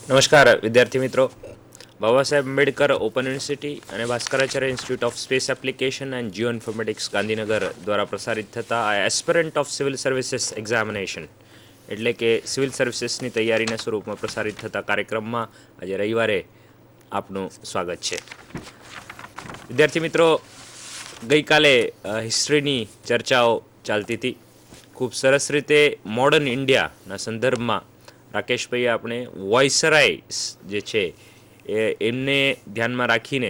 નમસ્કાર વિદ્યાર્થી મિત્રો. બાબા સાહેબ આંબેડકર ઓપન યુનિવર્સિટી અને Bhaskaracharya institute of space application and Jio informatics Gandhinagar દ્વારા પ્રસારિત થતા આ aspirant of civil services examination એટલે કે સિવિલ સર્વિસીસની તૈયારીના સ્વરૂપમાં પ્રસારિત થતા કાર્યક્રમમાં આજે રવિવારે આપનું સ્વાગત છે. વિદ્યાર્થી મિત્રો, ગઈકાલે હિસ્ટ્રીની ચર્ચાઓ ચાલતી હતી. ખૂબ સરસ રીતે મોડર્ન ઇન્ડિયાના સંદર્ભમાં રાકેશભાઈએ આપણે વોઇસરાઇસ જે છે એમને ધ્યાનમાં રાખીને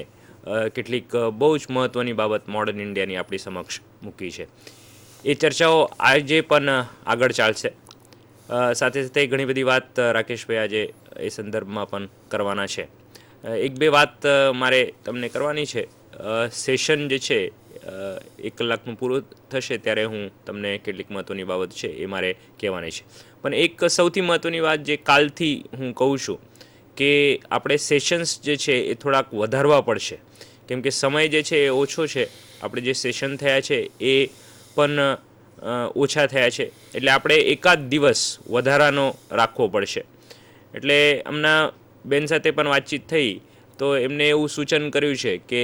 કેટલીક બહુ જ મહત્ત્વની બાબત મોડર્ન ઇન્ડિયાની આપણી સમક્ષ મૂકી છે. એ ચર્ચાઓ આજે પણ આગળ ચાલશે. સાથે સાથે ઘણી બધી વાત રાકેશભાઈ આજે એ સંદર્ભમાં પણ કરવાના છે. એક બે વાત મારે તમને કરવાની છે. સેશન જે છે 1 કલાકનું પૂરું થશે ત્યારે હું તમને કેટલીક મહત્ત્વની બાબત છે એ મારે કહેવાની છે. પણ એક સૌથી મહત્ત્વની વાત જે કાલથી હું કહું છું કે આપણે સેશન્સ જે છે એ થોડાક વધારવા પડશે, કેમ કે સમય જે છે એ ઓછો છે. આપણે જે સેશન થયા છે એ પણ ઓછા થયા છે, એટલે આપણે એકાદ દિવસ વધારાનો રાખવો પડશે. એટલે હમણાં બેન સાથે પણ વાતચીત થઈ તો એમને એવું સૂચન કર્યું છે કે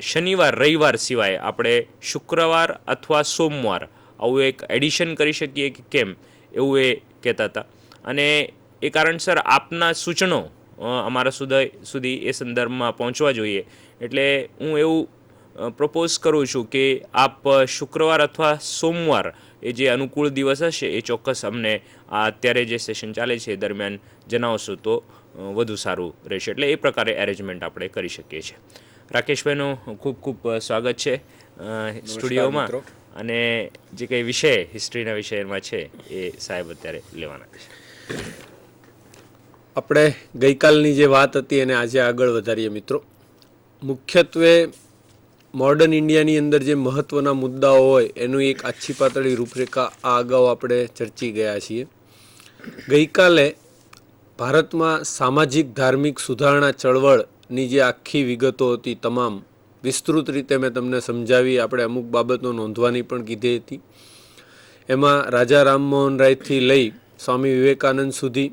શનિવાર રવિવાર સિવાય આપણે શુક્રવાર અથવા સોમવાર આવું એક એડિશન કરી શકીએ કે કેમ, એવું એ કહેતા હતા. અને એ કારણસર આપના સૂચનો અમારા સુધી એ સંદર્ભમાં પહોંચવા જોઈએ. એટલે હું એવું પ્રપોઝ કરું છું કે આપ શુક્રવાર અથવા સોમવાર એ જે અનુકૂળ દિવસ હશે એ ચોક્કસ અમને આ અત્યારે જે સેશન ચાલે છે એ દરમિયાન જણાવશો તો વધુ સારું રહેશે. એટલે એ પ્રકારે એરેન્જમેન્ટ આપણે કરી શકીએ છીએ. રાકેશભાઈનું ખૂબ ખૂબ સ્વાગત છે સ્ટુડિયોમાં. અને જે કંઈ વિષય હિસ્ટ્રીના વિષયમાં છે એ સાહેબ અત્યારે લેવાના છે. આપણે ગઈકાલની જે વાત હતી એને આજે આગળ વધારીએ મિત્રો. મુખ્યત્વે મોડર્ન ઇન્ડિયાની અંદર જે મહત્ત્વના મુદ્દાઓ હોય એનું એક આછી પાતળી રૂપરેખા આ અગાઉ આપણે ચર્ચી ગયા છીએ. ગઈકાલે ભારતમાં સામાજિક ધાર્મિક સુધારણા ચળવળની જે આખી વિગતો હતી તમામ વિસ્તૃત રીતે મેં તમને સમજાવી. આપણે અમુક બાબતો નોંધવાની પણ કીધી હતી. એમાં રાજા રામમોહન રાયથી લઈ સ્વામી વિવેકાનંદ સુધી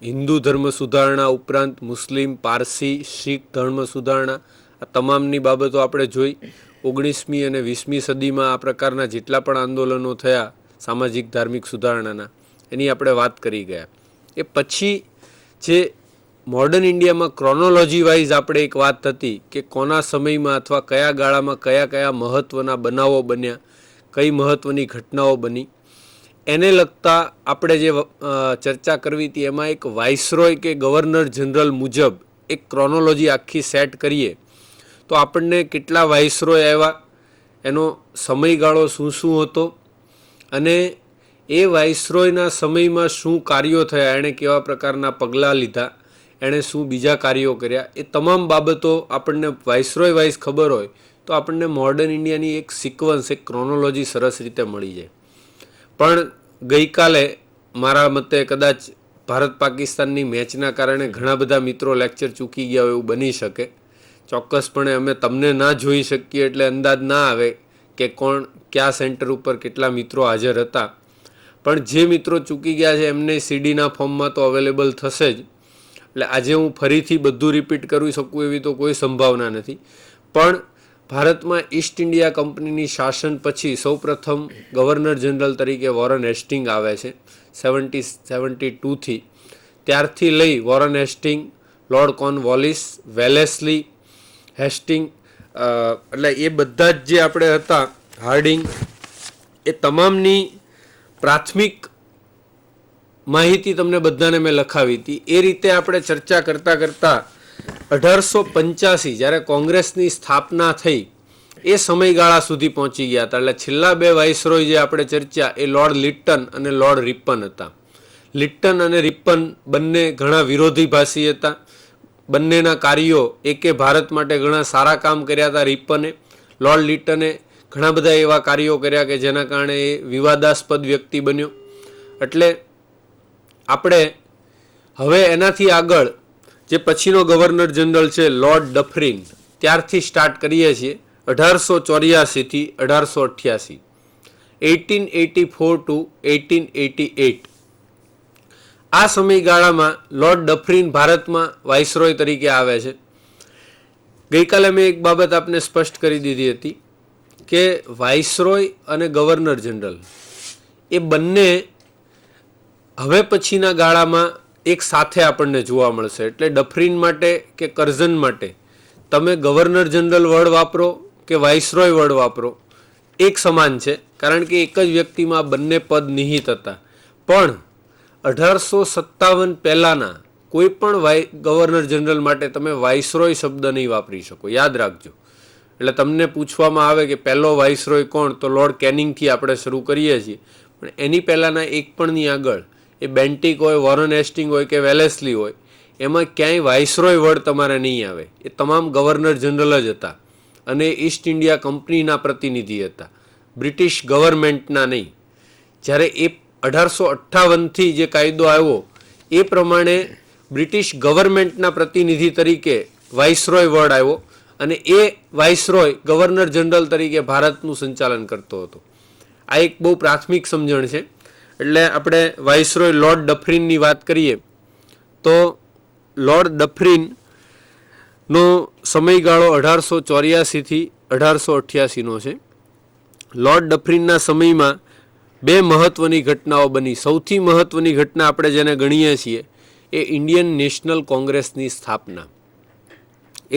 હિન્દુ ધર્મ સુધારણા ઉપરાંત મુસ્લિમ, પારસી, શીખ ધર્મ સુધારણા આ તમામની બાબતો આપણે જોઈ. 19મી અને 20મી સદીમાં આ પ્રકારના જેટલા પણ આંદોલનો થયા સામાજિક ધાર્મિક સુધારણાના એની આપણે વાત કરી ગયા. એ પછી જે મોડર્ન ઇન્ડિયામાં ક્રોનોલોજી વાઇઝ આપણે એક વાત હતી કે કોના સમયમાં અથવા કયા ગાળામાં કયા કયા મહત્ત્વના બનાવો બન્યા, કઈ મહત્ત્વની ઘટનાઓ બની, એને લગતા આપણે જે ચર્ચા કરવી હતી એમાં એક વાઇસરોય કે ગવર્નર જનરલ મુજબ એક ક્રોનોલોજી આખી સેટ કરીએ તો આપણને કેટલા વાઇસરોય આવ્યા, એનો સમયગાળો શું શું હતો અને એ વાઇસરોયના સમયમાં શું કાર્યો થયા, એણે કેવા પ્રકારના પગલાં લીધા, એણે શું બીજા કાર્યો કર્યા, એ તમામ બાબતો આપણને વાઇસરોય વાઇઝ ખબર હોય તો આપણને મોડર્ન ઇન્ડિયાની એક સિક્વન્સ, એક ક્રોનોલોજી સરસ રીતે મળી જાય. પણ ગઈકાલે મારા મતે કદાચ ભારત પાકિસ્તાનની મેચના કારણે ઘણા બધા મિત્રો લેક્ચર ચૂકી ગયા હોય એવું બની શકે. ચોક્કસપણે અમે તમને ના જોઈ શકીએ એટલે અંદાજ ના આવે કે કોણ કયા સેન્ટર ઉપર કેટલા મિત્રો હાજર હતા. પણ જે મિત્રો ચૂકી ગયા છે એમને સીડીના ફોર્મમાં તો અવેલેબલ થશે જ. એટલે આજે હું ફરીથી બધું રિપીટ કરી શકું એવી તો કોઈ સંભાવના નથી. પણ ભારતમાં ઈસ્ટ ઇન્ડિયા કંપનીની શાસન પછી સૌપ્રથમ ગવર્નર જનરલ તરીકે વોરન હેસ્ટિંગ આવે છે 1772થી. ત્યારથી લઈ Warren Hastings, lord Cornwallis, Wellesley Hastings, એટલે એ બધા જ જે આપણે હતા, હાર્ડિંગ, એ તમામની પ્રાથમિક માહિતી તમને બધાને મેં લખાવી હતી. એ રીતે આપણે ચર્ચા કરતાં કરતાં 1885 જ્યારે કોંગ્રેસની સ્થાપના થઈ એ સમયગાળા સુધી પહોંચી ગયા હતા. એટલે છેલ્લા બે વાઇસરોય જે આપણે ચર્ચા એ લોર્ડ લિટ્ટન અને લોર્ડ રિપન હતા. લિટ્ટન અને રિપન બંને ઘણા વિરોધીભાષી હતા. બંનેના કાર્યો, એકે ભારત માટે ઘણા સારા કામ કર્યા હતા રિપને, લોર્ડ લિટ્ટને ઘણા બધા એવા કાર્યો કર્યા કે જેના કારણે એ વિવાદાસ્પદ વ્યક્તિ બન્યો. એટલે આપણે હવે એનાથી આગળ જે પછીનો ગવર્નર જનરલ છે લોર્ડ ડફરિન, ત્યારથી સ્ટાર્ટ કરીએ છીએ 1884થી 1888, 1884 to 1888. આ સમયગાળામાં લોર્ડ ડફરીન ભારતમાં વાઇસરોય તરીકે આવે છે. ગઈકાલે મેં એક બાબત આપને સ્પષ્ટ કરી દીધી હતી કે વાઇસરોય અને ગવર્નર જનરલ એ બંને હવે પછીના ગાળામાં એક સાથે આપણને જોવા મળશે. એટલે ડફરીન માટે કે કરઝન માટે તમે ગવર્નર જનરલ વર્ડ વાપરો કે વાઇસરોય વર્ડ વાપરો એક સમાન છે, કારણ કે એક જ વ્યક્તિમાં બંને પદ નિહિત હતા. પણ 1857 પહેલાના કોઈ પણ ગવર્નર જનરલ માટે તમે વાઇસરોય શબ્દ નહીં વાપરી શકો, યાદ રાખજો. એટલે તમને પૂછવામાં આવે કે પહેલો વાઇસરોય કોણ, તો લોર્ડ કેનિંગથી આપણે શરૂ કરીએ છીએ, પણ એની પહેલાંના એક પણની આગળ એ બેન્ટિક હોય, વોરન હેસ્ટિંગ હોય કે વેલેસ્લી હોય, એમાં ક્યાંય વાઇસરોય વર્ડ તમારે નહીં આવે. એ તમામ ગવર્નર જનરલ જ હતા અને ઈસ્ટ ઇન્ડિયા કંપનીના પ્રતિનિધિ હતા, બ્રિટિશ ગવર્મેન્ટના નહીં. જ્યારે એ 1858થી જે કાયદો આવ્યો એ પ્રમાણે બ્રિટિશ ગવર્મેન્ટના પ્રતિનિધિ તરીકે વાઇસરોય વર્ડ આવ્યો અને એ વાઇસરોય ગવર્નર જનરલ તરીકે ભારતનું સંચાલન કરતો હતો. આ એક બહુ પ્રાથમિક સમજણ છે. એટલે આપણે વાઇસરોય લોર્ડ ડફરીનની વાત કરીએ તો લોર્ડ ડફરીનનો સમયગાળો 1884થી 1888નો છે. લોર્ડ ડફરીનના સમયમાં બે મહત્વની ઘટનાઓ બની. સૌથી મહત્વની ઘટના આપણે જેને ગણીએ છીએ એ ઇન્ડિયન નેશનલ કોંગ્રેસની સ્થાપના.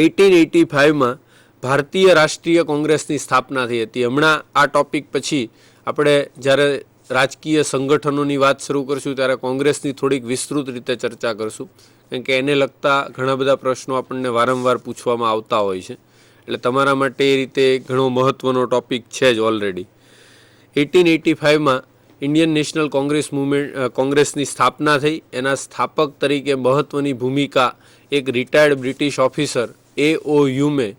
1885માં ભારતીય રાષ્ટ્રીય કોંગ્રેસની સ્થાપના થઈ હતી. હમણાં આ ટોપિક પછી આપણે જ્યારે રાજકીય સંગઠનોની વાત શરૂ કરશું ત્યારે કોંગ્રેસની થોડીક વિસ્તૃત રીતે ચર્ચા કરશું, કારણ કે એને લગતા ઘણા બધા પ્રશ્નો આપણને વારંવાર પૂછવામાં આવતા હોય છે. એટલે તમારા માટે એ રીતે ઘણો મહત્વનો ટોપિક છે જ ઓલરેડી. 1885માં ઇન્ડિયન નેશનલ કોંગ્રેસની સ્થાપના થઈ. એના સ્થાપક તરીકે મહત્વની ભૂમિકા એક રિટાયર્ડ બ્રિટિશ ઓફિસર A.O. હ્યુમે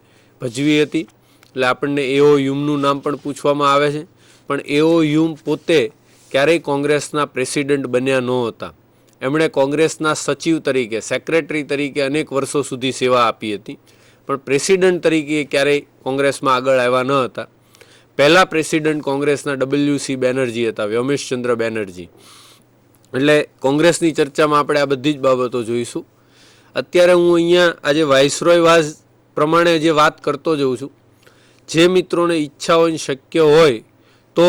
ભજવી હતી. એટલે આપણને A.O. હ્યુમનું નામ પણ પૂછવામાં આવે છે. પણ A.O. હ્યુમ પોતે ક્યારેય કોંગ્રેસના પ્રેસિડેન્ટ બન્યા નહોતા. એમણે કોંગ્રેસના સચિવ તરીકે, સેક્રેટરી તરીકે અનેક વર્ષો સુધી સેવા આપી હતી, પણ પ્રેસિડેન્ટ તરીકે ક્યારેય કોંગ્રેસમાં આગળ આવ્યા ન હતા. પહેલા પ્રેસિડેન્ટ કોંગ્રેસના W.C. બેનર્જી હતા, વ્યોમેશચંદ્ર બેનર્જી. એટલે કોંગ્રેસની ચર્ચામાં આપણે આ બધી જ બાબતો જોઈશું. અત્યારે હું અહીંયા આજે વાઇસરોય વાઝ પ્રમાણે જે વાત કરતો જઉં છું. જે મિત્રોને ઈચ્છા હોય ને શક્ય હોય તો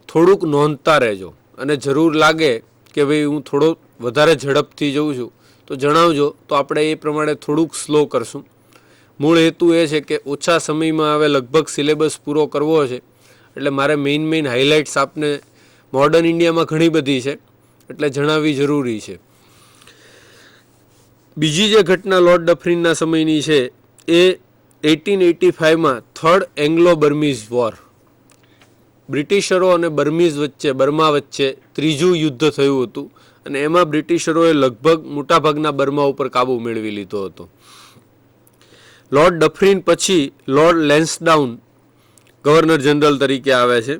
થોડુંક નોંધતા રહેજો, અને જરૂર લાગે કે ભાઈ હું થોડો વધારે ઝડપથી જઉં છું તો જણાવજો, તો આપણે એ પ્રમાણે થોડુંક સ્લો કરશું. મૂળ હેતુ એ છે કે ઓછા સમયમાં હવે લગભગ સિલેબસ પૂરો કરવો છે, એટલે મારે મેઇન હાઇલાઇટ્સ આપને મોડર્ન ઇન્ડિયામાં ઘણી બધી છે એટલે જણાવવી જરૂરી છે. બીજી જે ઘટના લોર્ડ ડફરીનના સમયની છે એ 1885માં થર્ડ એંગ્લો બર્મીઝ વોર, બ્રિટિશરો અને બર્મા વચ્ચે ત્રીજું યુદ્ધ થયું હતું અને એમાં બ્રિટિશરોએ લગભગ મોટાભાગના બર્મા ઉપર કાબુ મેળવી લીધો હતો. લોર્ડ ડફરીન પછી લોર્ડ લેન્સડાઉન ગવર્નર જનરલ તરીકે આવે છે.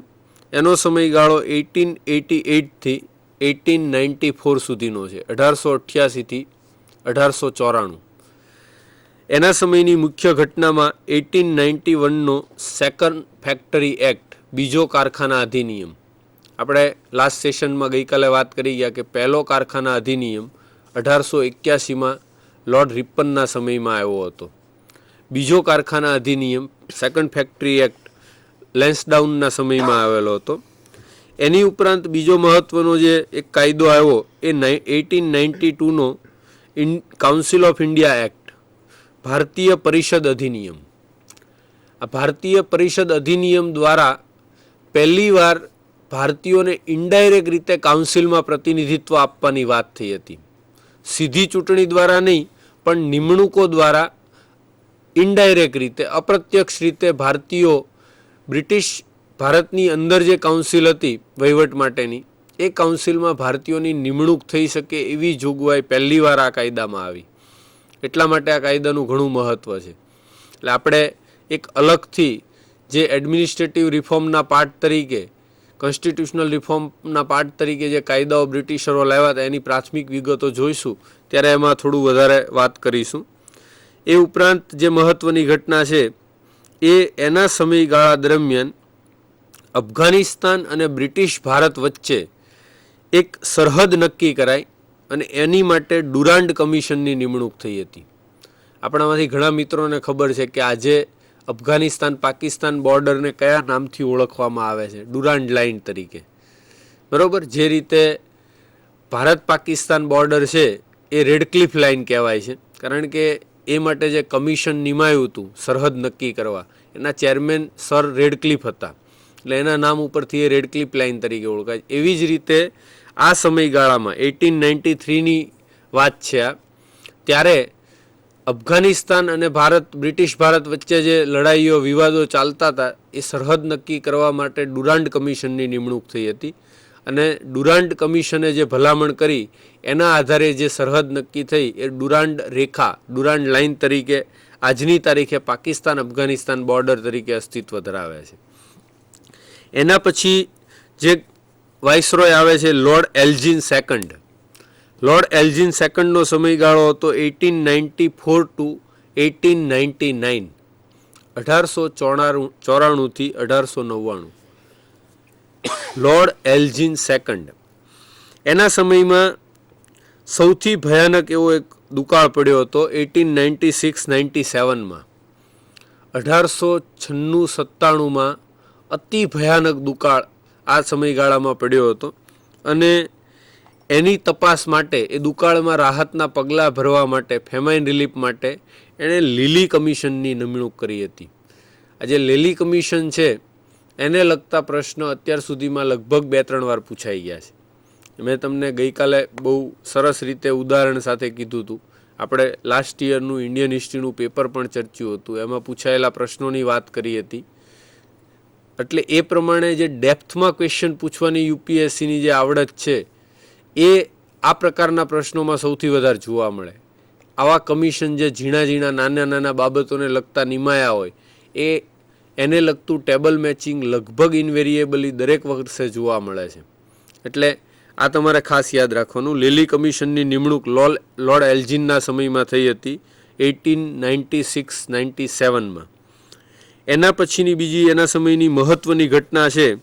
એનો સમયગાળો 1888થી 1894 સુધીનો છે, 1888થી 1894. એના સમયની મુખ્ય ઘટનામાં 1891નો સેકન્ડ ફેક્ટરી એક્ટ, બીજો કારખાના અધિનિયમ. આપણે લાસ્ટ સેશનમાં ગઈકાલે વાત કરી ગયા કે પહેલો કારખાના અધિનિયમ 1881માં લોર્ડ રિપનના સમયમાં આવ્યો હતો. બીજો કારખાના અધિનિયમ સેકન્ડ ફેક્ટરી એક્ટ લેન્સડાઉનના સમયમાં આવેલો હતો. એની ઉપરાંત બીજો મહત્વનો જે એક કાયદો આવ્યો એ 1892નો કાઉન્સિલ ઓફ ઇન્ડિયા એક્ટ, ભારતીય પરિષદ અધિનિયમ. આ ભારતીય પરિષદ અધિનિયમ દ્વારા પહેલીવાર ભારતીયોને ઇનડાયરેક્ટ રીતે કાઉન્સિલમાં પ્રતિનિધિત્વ આપવાની વાત થઈ હતી. સીધી ચૂંટણી દ્વારા નહીં, પણ નિમણૂકો દ્વારા ઇનડાયરેક્ટ રીતે, અપ્રત્યક્ષ રીતે ભારતીયો બ્રિટિશ ભારતની અંદર જે કાઉન્સિલ હતી વહીવટ માટેની, એ કાઉન્સિલમાં ભારતીયોની નિમણૂક થઈ શકે એવી જોગવાઈ પહેલીવાર આ કાયદામાં આવી. એટલા માટે આ કાયદાનું ઘણું મહત્ત્વ છે. એટલે આપણે એક અલગથી જે એડમિનિસ્ટ્રેટિવ રિફોર્મના પાર્ટ તરીકે, કોન્સ્ટિટ્યુશનલ રિફોર્મના પાર્ટ તરીકે જે કાયદાઓ બ્રિટિશરો લાવ્યા હતા એની પ્રાથમિક વિગતો જોઈશું, ત્યારે એમાં થોડું વધારે વાત કરીશું. એ ઉપરાંત જે મહત્ત્વની ઘટના છે એ એના સમયગાળા દરમિયાન અફઘાનિસ્તાન અને બ્રિટિશ ભારત વચ્ચે એક સરહદ નક્કી કરાઈ અને એની માટે ડુરાન્ડ કમિશનની નિમણૂક થઈ હતી. આપણામાંથી ઘણા મિત્રોને ખબર છે કે આજે અફઘાનિસ્તાન પાકિસ્તાન બોર્ડરને કયા નામથી ઓળખવામાં આવે છે? ડુરાન્ડ લાઇન તરીકે. બરાબર. જે રીતે ભારત પાકિસ્તાન બોર્ડર છે એ રેડક્લિફ લાઇન કહેવાય છે, કારણ કે એ માટે જે કમિશન નિમાયું હતું સરહદ નક્કી કરવા, એના ચેરમેન સર રેડક્લિફ હતા, એટલે એના નામ ઉપરથી એ રેડક્લિફ લાઇન તરીકે ઓળખાય. એવી જ રીતે આ સમયગાળામાં 1893ની વાત છે આ, ત્યારે અફઘાનિસ્તાન અને બ્રિટિશ ભારત વચ્ચે જે લડાઈઓ વિવાદો ચાલતા હતા એ સરહદ નક્કી કરવા માટે ડુરાન્ડ કમિશનની નિમણૂક થઈ હતી. અને ડુરાન્ડ કમિશને જે ભલામણ કરી એના આધારે જે સરહદ નક્કી થઈ એ ડુરાન્ડ રેખા, ડુરાન્ડ લાઇન તરીકે આજની તારીખે પાકિસ્તાન અફઘાનિસ્તાન બોર્ડર તરીકે અસ્તિત્વ ધરાવે છે. એના પછી જે વાઇસરોય આવે છે લોર્ડ એલ્જિન સેકન્ડ. લોર્ડ એલ્જિન સેકન્ડનો સમયગાળો હતો 1894 ટુ 1899, 1894થી 1899. લોર્ડ એલ્જિન સેકન્ડ, એના સમયમાં સૌથી ભયાનક એવો એક દુકાળ પડ્યો હતો 1896-97માં. 1896-97માં અતિ ભયાનક દુકાળ આ સમયગાળામાં પડ્યો હતો, અને એની તપાસ માટે, એ દુકાળમાં રાહતના પગલાં ભરવા માટે, ફેમાઇન રિલીફ માટે એણે લીલી કમિશનની નિમણૂક કરી હતી. આ જે લીલી કમિશન છે એને લગતા પ્રશ્નો અત્યાર સુધીમાં લગભગ 2-3 વાર પૂછાઈ ગયા છે. મેં તમને ગઈકાલે બહુ સરસ રીતે ઉદાહરણ સાથે કીધું હતું. આપણે લાસ્ટ યરનું ઇન્ડિયન હિસ્ટ્રીનું પેપર પણ ચર્ચ્યું હતું, એમાં પૂછાયેલા પ્રશ્નોની વાત કરી હતી. એટલે એ પ્રમાણે જે ડેપ્થમાં ક્વેશ્ચન પૂછવાની યુપીએસસીની જે આવડત છે એ આ પ્રકારના પ્રશ્નોમાં સૌથી વધારે જોવા મળે. આવા કમિશન જે ઝીણા નાના બાબતોને લગતા નિમાયા હોય એને લગતું ટેબલ મેચિંગ લગભગ ઇનવેરિયેબલી દરેક વર્ષે જોવા મળે છે. એટલે આ તમારે ખાસ યાદ રાખવાનું. લીલી કમિશનની નિમણૂક લોર્ડ એલ્જિનના સમયમાં થઈ હતી 1896-97માં. એના પછીની બીજી એના સમયની મહત્ત્વની ઘટના છે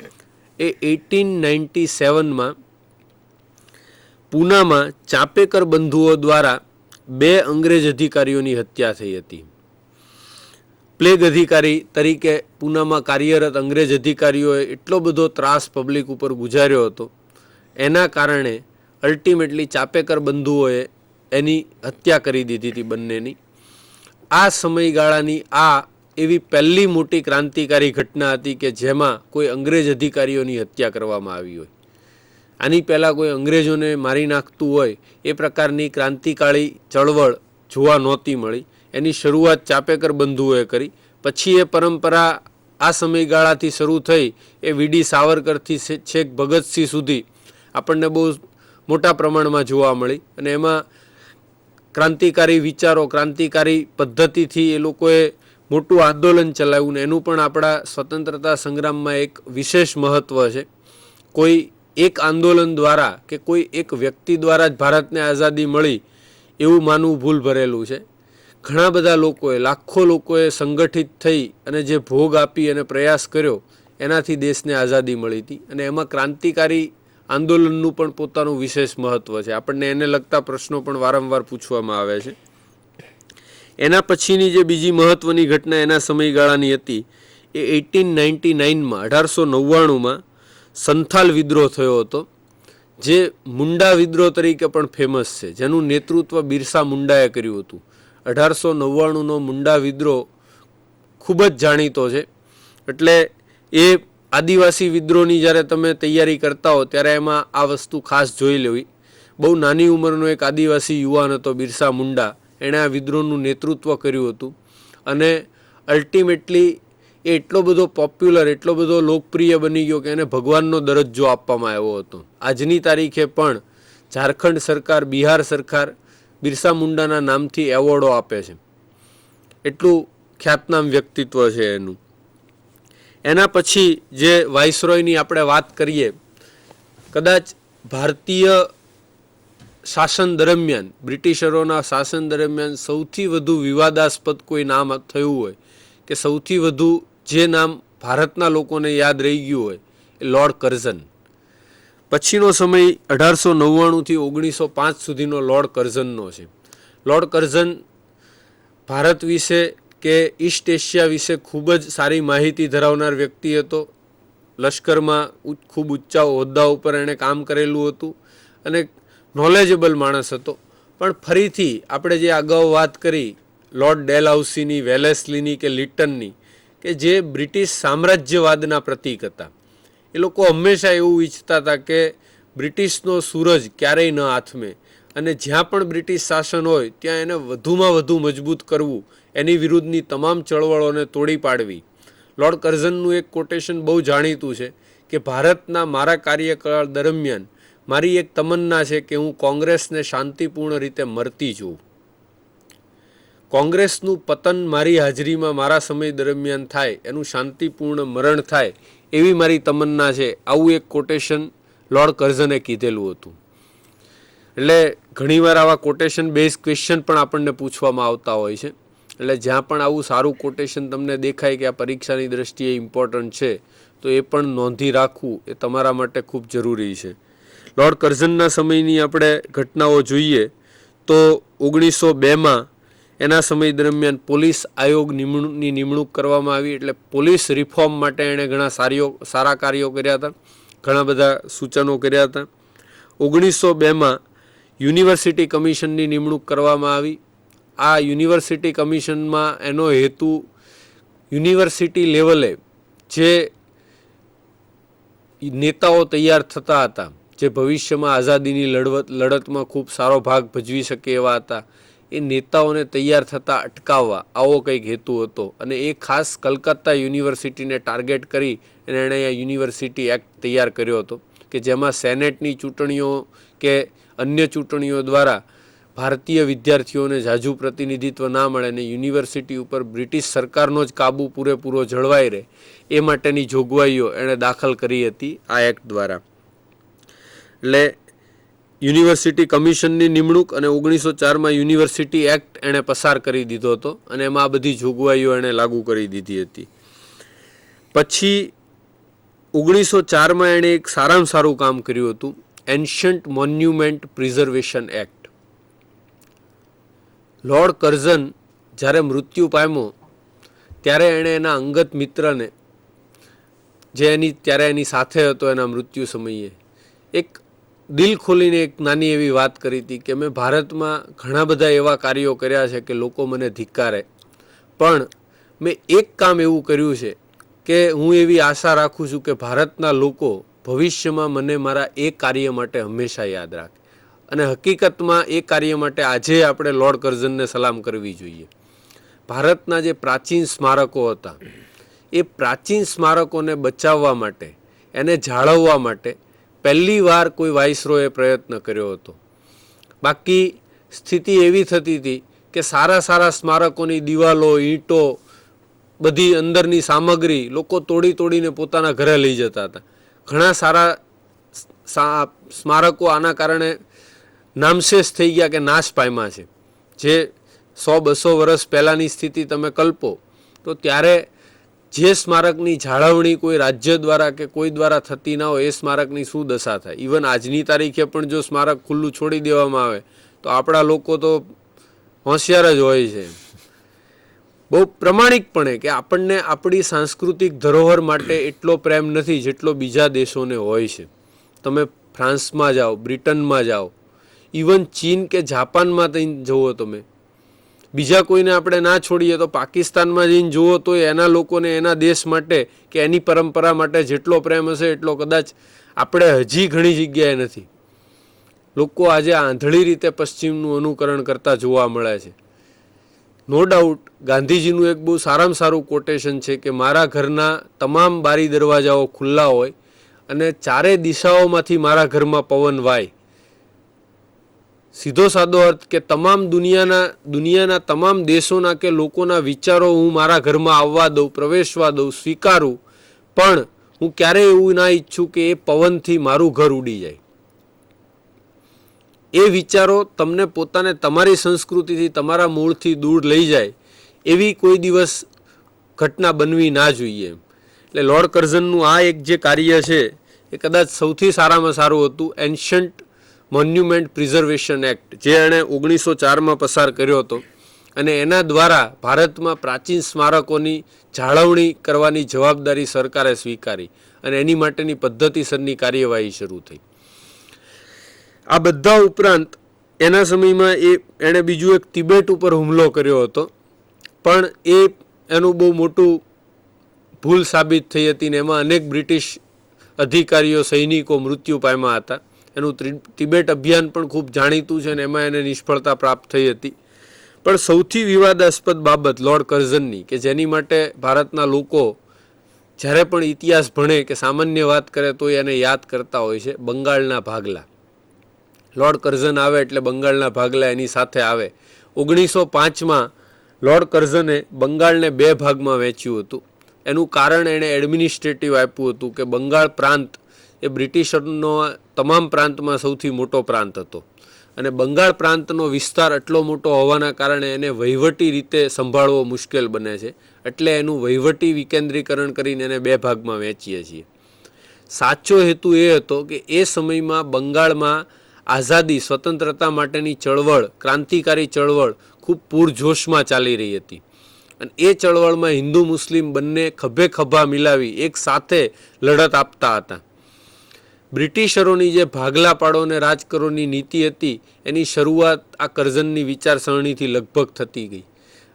એ 1897માં પૂનામાં ચાપેકર બંધુઓ દ્વારા 2 અંગ્રેજ અધિકારીઓની હત્યા થઈ હતી. પ્લેગ અધિકારી તરીકે પૂનામાં કાર્યરત અંગ્રેજ અધિકારીઓએ એટલો બધો ત્રાસ પબ્લિક ઉપર ગુજાર્યો હતો, એના કારણે અલ્ટિમેટલી ચાપેકર બંધુઓએ એની હત્યા કરી દીધી હતી બંનેની. આ સમયગાળાની આ એવી પહેલી મોટી ક્રાંતિકારી ઘટના હતી કે જેમાં કોઈ અંગ્રેજ અધિકારીઓની હત્યા કરવામાં આવી હોય. આની પહેલાં કોઈ અંગ્રેજોને મારી નાખતું હોય એ પ્રકારની ક્રાંતિકારી ચળવળ જોવા નહોતી મળી. એની શરૂઆત ચાપેકર બંધુઓએ કરી. પછી એ પરંપરા આ સમયગાળાથી શરૂ થઈ એ વીડી સાવરકરથી છેક ભગતસિંહ સુધી આપણને બહુ મોટા પ્રમાણમાં જોવા મળી. અને એમાં ક્રાંતિકારી વિચારો, ક્રાંતિકારી પદ્ધતિથી એ લોકોએ મોટું આંદોલન ચલાવ્યું ને એનું પણ આપણા સ્વતંત્રતા સંગ્રામમાં એક વિશેષ મહત્ત્વ છે. કોઈ એક આંદોલન દ્વારા કે કોઈ એક વ્યક્તિ દ્વારા જ ભારતને આઝાદી મળી એવું માનવું ભૂલ ભરેલું છે. ઘણા બધા લોકોએ, લાખો લોકોએ સંગઠિત થઈ અને જે ભોગ આપી અને પ્રયાસ કર્યો એનાથી દેશને આઝાદી મળી હતી. અને એમાં ક્રાંતિકારી આંદોલનનું પણ પોતાનું વિશેષ મહત્ત્વ છે. આપણને એને લગતા પ્રશ્નો પણ વારંવાર પૂછવામાં આવે છે. એના પછીની જે બીજી મહત્ત્વની ઘટના એના સમયગાળાની હતી એ 1899માં 1899માં સંથાલ વિદ્રોહ થયો હતો, જે મુંડા વિદ્રોહ તરીકે પણ ફેમસ છે, જેનું નેતૃત્વ બિરસા મુંડાએ કર્યું હતું. 1899નો મુંડા વિદ્રોહ ખૂબ જ જાણીતો છે. એટલે એ આદિવાસી વિદ્રોહની જ્યારે તમે તૈયારી કરતા હો ત્યારે એમાં આ વસ્તુ ખાસ જોઈ લેવી. બહુ નાની ઉંમરનો એક આદિવાસી યુવાન હતો બિરસા મુંડા, એણે આ વિદ્રોહનું નેતૃત્વ કર્યું હતું. અને અલ્ટિમેટલી એ એટલો બધો પોપ્યુલર, એટલો બધો લોકપ્રિય બની ગયો કે એને ભગવાનનો દરજ્જો આપવામાં આવ્યો હતો. આજની તારીખે પણ ઝારખંડ સરકાર, બિહાર સરકાર બિરસા મુંડાના નામથી એવોર્ડો આપે છે. એટલું ખ્યાતનામ વ્યક્તિત્વ છે એનું. એના પછી જે વાઇસરોયની આપણે વાત કરીએ, કદાચ ભારતીય શાસન દરમિયાન, બ્રિટિશરોના શાસન દરમિયાન સૌથી વધુ વિવાદાસ્પદ કોઈ નામ થયું હોય કે સૌથી વધુ જે નામ ભારતના લોકોને યાદ રહી ગયું હોય એ લોર્ડ કર્ઝન. પછીનો સમય 1899થી 1905 સુધીનો લોર્ડ કર્ઝનનો છે. લોર્ડ કર્ઝન ભારત વિશે કે ઈસ્ટ એશિયા વિશે ખૂબ જ સારી માહિતી ધરાવનાર વ્યક્તિ હતો. લશ્કરમાં ખૂબ ઊંચા હોદ્દા ઉપર એણે કામ કરેલું હતું અને નોલેજેબલ માણસ હતો. પણ ફરીથી આપણે જે અગાઉ વાત કરી લોર્ડ ડેલહાઉસીની, વેલેસ્લીની કે લિટનની, કે જે બ્રિટિશ સામ્રાજ્યવાદના પ્રતીક હતા, એ લોકો હંમેશા એવું ઈચ્છતા હતા કે બ્રિટિશનો સૂરજ ક્યારેય ન આથમે અને જ્યાં પણ બ્રિટિશ શાસન હોય ત્યાં એને વધુમાં વધુ મજબૂત કરવું, એની વિરુદ્ધની તમામ ચળવળોને તોડી પાડવી. લોર્ડ કર્ઝનનું એક કોટેશન બહુ જાણીતું છે કે ભારતના મારા કાર્યકાળ દરમિયાન મારી એક તમન્ના છે કે હું કોંગ્રેસને શાંતિપૂર્ણ રીતે મરતી જોઉં. કોંગ્રેસનું પતન મારી હાજરીમાં મારા સમય દરમિયાન થાય, એનું શાંતિપૂર્ણ મરણ થાય એવી મારી તમન્ના છે. આવું એક કોટેશન લોર્ડ કર્ઝને કીધેલું હતું. એટલે ઘણીવાર આવા કોટેશન બેઝ ક્વેશ્ચન પણ આપણને પૂછવામાં આવતા હોય છે. એટલે જ્યાં પણ આવું સારું કોટેશન તમને દેખાય કે આ પરીક્ષાની દ્રષ્ટિએ ઇમ્પોર્ટન્ટ છે તો એ પણ નોંધી રાખવું એ તમારા માટે ખૂબ જરૂરી છે. લોર્ડ કર્ઝનના સમયની આપણે ઘટનાઓ જોઈએ તો 1902માં એના સમય દરમિયાન પોલીસ આયોગની નિમણૂક કરવામાં આવી. એટલે પોલીસ રિફોર્મ માટે એણે ઘણા સારા કાર્યો કર્યા હતા, ઘણા બધા સૂચનો કર્યા હતા. 1902માં યુનિવર્સિટી કમિશનની નિમણૂક કરવામાં આવી. આ યુનિવર્સિટી કમિશનમાં એનો હેતુ યુનિવર્સિટી લેવલે જે નેતાઓ તૈયાર થતા હતા, જે ભવિષ્યમાં આઝાદીની લડતમાં ખૂબ સારો ભાગ ભજવી શકે એવા હતા, એ નેતાઓને તૈયાર થતાં અટકાવવા, આવો કંઈક હેતુ હતો. અને એ ખાસ કલકત્તા યુનિવર્સિટીને ટાર્ગેટ કરી અને એણે આ યુનિવર્સિટી એક્ટ તૈયાર કર્યો હતો કે જેમાં સેનેટની ચૂંટણીઓ કે અન્ય ચૂંટણીઓ દ્વારા ભારતીય વિદ્યાર્થીઓને ઝાઝુ પ્રતિનિધિત્વ ના મળે અને યુનિવર્સિટી ઉપર બ્રિટિશ સરકારનો જ કાબુ પૂરેપૂરો જળવાઈ રહે એ માટેની જોગવાઈઓ એણે દાખલ કરી હતી આ એક્ટ દ્વારા. એટલે યુનિવર્સિટી કમિશનની નિમણૂક અને 1904માં યુનિવર્સિટી એક્ટ એણે પસાર કરી દીધો હતો અને એમાં આ બધી જોગવાઈઓ એણે લાગુ કરી દીધી હતી. પછી 1904માં એણે એક સારામાં સારું કામ કર્યું હતું, એન્શન્ટ monument preservation act. Lord Curzon જ્યારે મૃત્યુ પામ્યો ત્યારે એણે એના અંગત મિત્રને, જે ત્યારે એની સાથે હતો એના મૃત્યુ સમયે, એક દિલ ખોલીને એક નાની એવી વાત કરી હતી કે મેં ભારતમાં ઘણા બધા એવા કાર્યો કર્યા છે કે લોકો મને ધિક્કારે, પણ મેં એક કામ એવું કર્યું છે કે હું એવી આશા રાખું છું કે ભારતના લોકો ભવિષ્યમાં મને મારા એ કાર્ય માટે હંમેશા યાદ રાખે. અને હકીકતમાં એ કાર્ય માટે આજે આપણે લોર્ડ કર્ઝનને સલામ કરવી જોઈએ. ભારતના જે પ્રાચીન સ્મારકો હતા એ પ્રાચીન સ્મારકોને બચાવવા માટે, એને જાળવવા માટે પહેલી વાર કોઈ વાઇસરોએ પ્રયત્ન કર્યો હતો. બાકી સ્થિતિ એવી થતી હતી કે સારા સારા સ્મારકોની દિવાલો, ઈંટો, બધી અંદરની સામગ્રી લોકો તોડીને પોતાના ઘરે લઈ જતા હતા. ઘણા સારા સ્મારકો આના કારણે નામશેષ થઈ ગયા કે નાશ પામ્યા છે. જે 100-200 વર્ષ પહેલાંની સ્થિતિ તમે કલ્પો તો ત્યારે જે સ્મારકની જાળવણી કોઈ રાજ્ય દ્વારા કે કોઈ દ્વારા થતી ના હોય એ સ્મારકની શું દશા થાય. ઇવન આજની તારીખે પણ જો સ્મારક ખુલ્લું છોડી દેવામાં આવે તો આપણા લોકો તો હોશિયાર જ હોય છે બહુ પ્રમાણિકપણે કે આપણને આપણી સાંસ્કૃતિક ધરોહર માટે એટલો પ્રેમ નથી જેટલો બીજા દેશોને હોય છે. તમે ફ્રાન્સમાં જાઓ, બ્રિટનમાં જાઓ, ઇવન ચીન કે જાપાનમાં જઈને જુઓ, તમે બીજા કોઈને આપણે ના છોડીએ તો પાકિસ્તાનમાં જઈને જુઓ તો એના લોકોને એના દેશ માટે કે એની પરંપરા માટે જેટલો પ્રેમ હશે એટલો કદાચ આપણે હજી ઘણી જગ્યાએ નથી. લોકો આજે આંધળી રીતે પશ્ચિમનું અનુકરણ કરતા જોવા મળે છે. નો ડાઉટ ગાંધીજીનું એક બહુ સારામાં સારું કોટેશન છે કે મારા ઘરના તમામ બારી દરવાજાઓ ખુલ્લા હોય અને ચારે દિશાઓમાંથી મારા ઘરમાં પવન વાય. સીધો સાદો અર્થ કે તમામ દુનિયાના તમામ દેશોના કે લોકોના વિચારો હું મારા ઘરમાં આવવા દઉં, પ્રવેશવા દઉં, સ્વીકારું, પણ હું ક્યારેય એવું ના ઈચ્છું કે એ પવનથી મારું ઘર ઉડી જાય. એ વિચારો તમને પોતાને તમારી સંસ્કૃતિથી, તમારા મૂળથી દૂર લઈ જાય એવી કોઈ દિવસ ઘટના બનવી ના જોઈએ. એટલે લોર્ડ કર્ઝનનું આ એક જે કાર્ય છે એ કદાચ સૌથી સારામાં સારું હતું એન્શન્ટ મોન્યુમેન્ટ પ્રિઝર્વેશન એક્ટ, જે એણે 1904માં પસાર કર્યો હતો. અને એના દ્વારા ભારતમાં પ્રાચીન સ્મારકોની જાળવણી કરવાની જવાબદારી સરકારે સ્વીકારી અને એની માટેની પદ્ધતિસરની કાર્યવાહી શરૂ થઈ. આ બધા ઉપરાંત એના સમયમાં એણે બીજું એક તિબેટ ઉપર હુમલો કર્યો હતો, પણ એનું બહુ મોટું ભૂલ સાબિત થઈ હતી ને એમાં અનેક બ્રિટિશ અધિકારીઓ સૈનિકો મૃત્યુ પામ્યા હતા. એનું તિબેટ અભિયાન પણ ખૂબ જાણીતું છે અને એમાં એને નિષ્ફળતા પ્રાપ્ત થઈ હતી. પણ સૌથી વિવાદાસ્પદ બાબત લોર્ડ કર્ઝનની, કે જેની માટે ભારતના લોકો જ્યારે પણ ઇતિહાસ ભણે કે સામાન્ય વાત કરે તો એને યાદ કરતા હોય છે, બંગાળના ભાગલા. લોર્ડ કર્ઝન આવે એટલે બંગાળના ભાગલા એની સાથે આવે. 1905માં લોર્ડ કર્ઝને બંગાળને 2 ભાગમાં વહેંચ્યું હતું. એનું કારણ એણે એડમિનિસ્ટ્રેટિવ આપ્યું હતું કે બંગાળ પ્રાંત એ બ્રિટિશરનો તમામ પ્રાંતમાં સૌથી મોટો પ્રાંત હતો અને બંગાળ પ્રાંતનો વિસ્તાર એટલો મોટો હોવાના કારણે એને વહીવટી રીતે સંભાળવો મુશ્કેલ બને છે. એટલે એનું વહીવટી વિકેન્દ્રીકરણ કરીને એને 2 ભાગમાં વહેંચીએ છીએ. સાચો હેતુ એ હતો કે એ સમયમાં બંગાળમાં આઝાદી સ્વતંત્રતા માટેની ચળવળ, ક્રાંતિકારી ચળવળ ખૂબ પૂરજોશમાં ચાલી રહી હતી અને એ ચળવળમાં હિન્દુ મુસ્લિમ બંને ખભે ખભા મિલાવી એક સાથે લડત આપતા હતા. બ્રિટિશરોની જે ભાગલા પાડો અને રાજ કરોની નીતિ હતી એની શરૂઆત આ કર્ઝનની વિચારસરણીથી લગભગ થતી ગઈ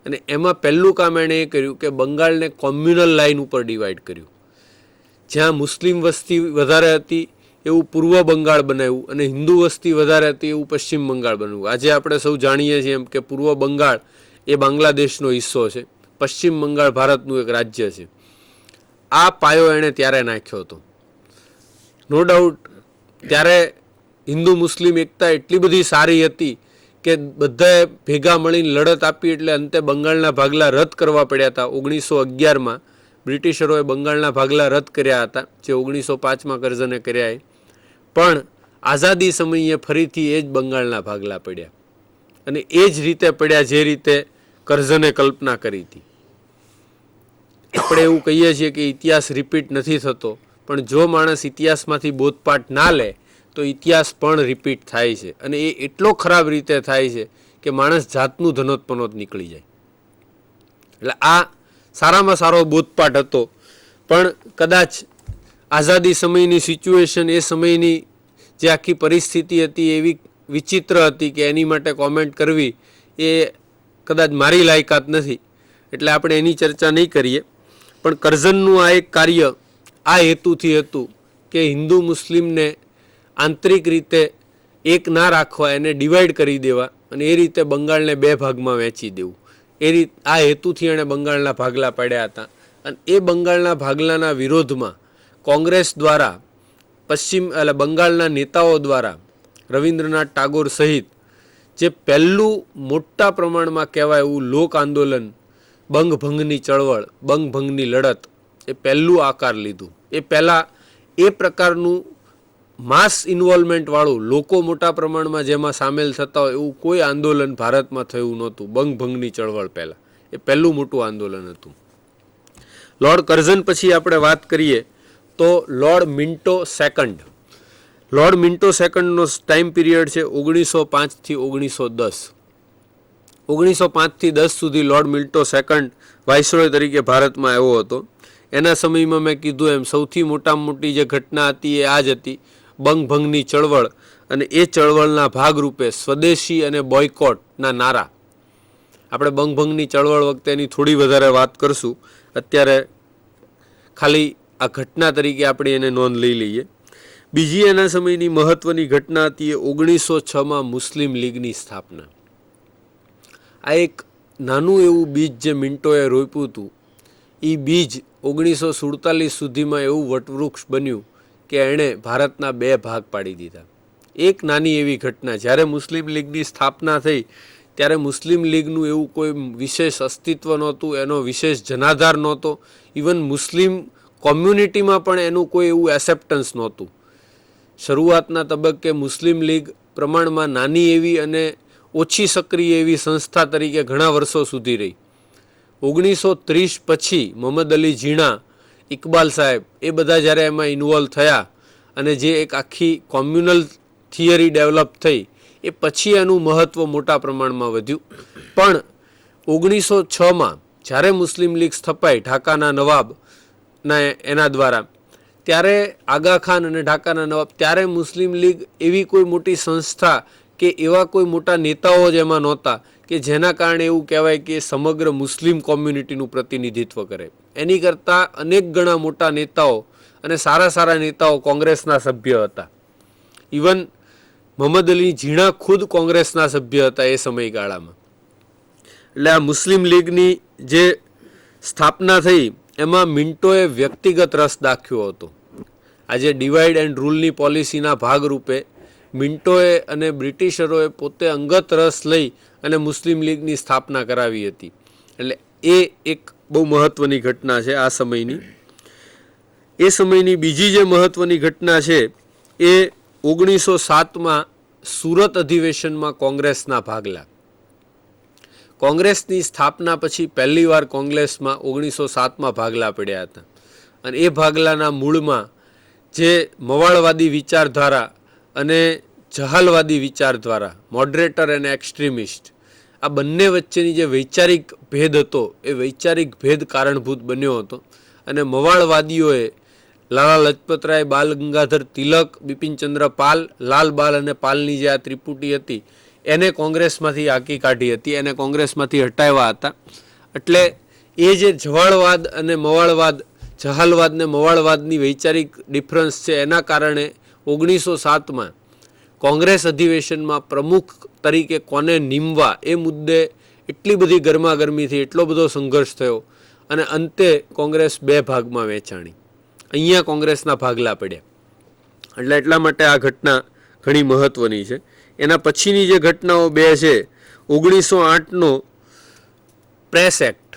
અને એમાં પહેલું કામ એણે એ કર્યું કે બંગાળને કોમ્યુનલ લાઇન ઉપર ડિવાઈડ કર્યું. જ્યાં મુસ્લિમ વસ્તી વધારે હતી એવું પૂર્વ બંગાળ બનાવ્યું અને હિન્દુ વસ્તી વધારે હતી એવું પશ્ચિમ બંગાળ બનાવ્યું. આજે આપણે સૌ જાણીએ છીએ એમ કે પૂર્વ બંગાળ એ બાંગ્લાદેશનો હિસ્સો છે, પશ્ચિમ બંગાળ ભારતનું એક રાજ્ય છે. આ પાયો એણે ત્યારે નાખ્યો હતો. નો ડાઉટ ત્યારે હિન્દુ મુસ્લિમ એકતા એટલી બધી સારી હતી કે બધાએ ભેગા મળીને લડત આપી એટલે અંતે બંગાળના ભાગલા રદ કરવા પડ્યા હતા. 1911માં બ્રિટિશરોએ બંગાળના ભાગલા રદ કર્યા હતા, જે 1905માં કર્ઝને કર્યા. પણ આઝાદી સમયે ફરીથી એ જ બંગાળના ભાગલા પડ્યા અને એ જ રીતે પડ્યા જે રીતે કર્ઝને કલ્પના કરી હતી. આપણે એવું કહીએ છીએ કે ઇતિહાસ રિપીટ નથી થતો, પણ જો માણસ ઇતિહાસમાંથી બોધપાઠ ના લે તો ઇતિહાસ પણ રિપીટ થાય છે અને એ એટલો ખરાબ રીતે થાય છે કે માણસ જાતનું ધનોત્પનોત નીકળી જાય. એટલે આ સારામાં સારો બોધપાઠ હતો. પણ કદાચ આઝાદી સમયની સિચ્યુએશન, એ સમયની જે આખી પરિસ્થિતિ હતી એવી વિચિત્ર હતી કે એની માટે કોમેન્ટ કરવી એ કદાચ મારી લાયકાત નથી, એટલે આપણે એની ચર્ચા નહીં કરીએ. પણ કર્ઝનનું આ એક કાર્ય આ હેતુથી હતું કે હિન્દુ મુસ્લિમને આંતરિક રીતે એક ના રાખવા, એને ડિવાઈડ કરી દેવા અને એ રીતે બંગાળને 2 ભાગમાં વહેંચી દેવું. આ હેતુથી એણે બંગાળના ભાગલા પાડ્યા હતા. અને એ બંગાળના ભાગલાના વિરોધમાં કોંગ્રેસ દ્વારા બંગાળના નેતાઓ દ્વારા રવિન્દ્રનાથ ટાગોર સહિત જે પહેલું મોટા પ્રમાણમાં કહેવાય એવું લોક આંદોલન, બંગભંગની ચળવળ, બંગભંગની લડત, એ પહેલું આકાર લીધું. એ પહેલાં એ પ્રકારનું માસ ઇન્વોલ્વમેન્ટ વાળું, લોકો મોટા પ્રમાણમાં જેમાં સામેલ થતા હોય એવું કોઈ આંદોલન ભારતમાં થયું નહોતું. બંગભંગની ચળવળ પહેલાં એ પહેલું મોટું આંદોલન હતું. લોર્ડ કર્ઝન પછી આપણે વાત કરીએ તો Lord Minto second. Lord Minto સેકન્ડનો ટાઈમ પીરિયડ છે 1905થી 1910. 1905થી 10 સુધી લોર્ડ મિન્ટો સેકન્ડ વાઇસરોય તરીકે ભારતમાં આવ્યો હતો. એના સમયમાં મેં કીધું એમ સૌથી મોટામાં મોટી જે ઘટના હતી એ આ જ હતી, બંગભંગની ચળવળ. અને એ ચળવળના ભાગરૂપે સ્વદેશી અને બોયકોટના નારા. આપણે બંગભંગની ચળવળ વખતે એની થોડી વધારે વાત કરશું, અત્યારે ખાલી આ ઘટના તરીકે આપણે એને નોંધ લઈ લઈએ. બીજી એના સમયની મહત્વની ઘટના હતી એ 1906માં મુસ્લિમ લીગની સ્થાપના. આ એક નાનું એવું બીજ જે મિન્ટોએ રોપ્યું હતું, એ બીજ 1947 સુધીમાં એવું વટવૃક્ષ બન્યું કે એણે ભારતના 2 ભાગ પાડી દીધા. એક નાની એવી ઘટના. જ્યારે મુસ્લિમ લીગની સ્થાપના થઈ ત્યારે મુસ્લિમ લીગનું એવું કોઈ વિશેષ અસ્તિત્વ નહોતું, એનો વિશેષ જનાધાર નહોતો. ઇવન મુસ્લિમ કોમ્યુનિટીમાં પણ એનું કોઈ એવું એસેપ્ટન્સ નહોતું. શરૂઆતના તબક્કે મુસ્લિમ લીગ પ્રમાણમાં નાની એવી અને ઓછી સક્રિય એવી સંસ્થા તરીકે ઘણા વર્ષો સુધી રહી. 1930 પછી મોહમ્મદ અલી જીણા, ઇકબાલ સાહેબ, એ બધા જ્યારે એમાં ઇન્વોલ્વ થયા અને જે એક આખી કોમ્યુનલ થિયરી ડેવલપ થઈ એ પછી એનું મહત્ત્વ મોટા પ્રમાણમાં વધ્યું. પણ 1906માં જ્યારે મુસ્લિમ લીગ સ્થપાઈ ઢાકાના નવાબના એના દ્વારા, ત્યારે આગા ખાન અને ઢાકાના નવાબ, ત્યારે મુસ્લિમ લીગ એવી કોઈ મોટી સંસ્થા કે એવા કોઈ મોટા નેતાઓ જ એમાં નહોતા કે જેના કારણે એવું કહેવાય કે સમગ્ર મુસ્લિમ કોમ્યુનિટીનું પ્રતિનિધિત્વ કરે. એની કરતાં અનેક ગણા મોટા નેતાઓ અને સારા સારા નેતાઓ કોંગ્રેસના સભ્ય હતા. ઇવન મોહમ્મદ અલી ઝીણા ખુદ કોંગ્રેસના સભ્ય હતા એ સમયગાળામાં. એટલે આ મુસ્લિમ લીગની જે સ્થાપના થઈ એમાં મિન્ટોએ વ્યક્તિગત રસ દાખ્યો હતો. આજે ડિવાઈડ એન્ડ રૂલની પોલિસીના ભાગરૂપે મિન્ટોએ અને બ્રિટિશરોએ પોતે અંગત રસ લઈ અને મુસ્લિમ લીગની સ્થાપના કરાવી હતી. એટલે એ એક બહુ મહત્ત્વની ઘટના છે આ સમયની. એ સમયની બીજી જે મહત્ત્વની ઘટના છે એ 1907માં સુરત અધિવેશનમાં કોંગ્રેસના ભાગલા. કોંગ્રેસની સ્થાપના પછી પહેલીવાર કોંગ્રેસમાં 1907માં ભાગલા પડ્યા હતા. અને એ ભાગલાના મૂળમાં જે મવાળવાદી વિચારધારા અને જહાલવાદી વિચારધારા, મોડરેટર અને એક્સ્ટ્રીમિસ્ટ, આ બંને વચ્ચેની જે વૈચારિક ભેદ હતો એ વૈચારિક ભેદ કારણભૂત બન્યો હતો. અને મવાળવાદીઓએ લાલા લજપતરાય, બાલ ગંગાધર તિલક, બિપિનચંદ્ર પાલ, લાલ બાલ અને પાલની જે આ ત્રિપુટી હતી એને કોંગ્રેસમાંથી હાંકી કાઢી હતી, એને કોંગ્રેસમાંથી હટાવ્યા હતા. એટલે એ જે જવાળવાદ અને મવાળવાદ, જહાલવાદ ને મવાળવાદની વૈચારિક ડિફરન્સ છે એના કારણે 1907માં કોંગ્રેસ અધિવેશનમાં પ્રમુખ તરીકે કોને નીમવા એ મુદ્દે એટલી બધી ગરમાગરમીથી એટલો બધો સંઘર્ષ થયો અને અંતે કોંગ્રેસ બે ભાગમાં વહેંચાણી. અહીંયા કોંગ્રેસના ભાગલા પડ્યા. એટલે એટલા માટે આ ઘટના ઘણી મહત્ત્વની છે. એના પછીની જે ઘટનાઓ બે છે, 1908નો પ્રેસ એક્ટ.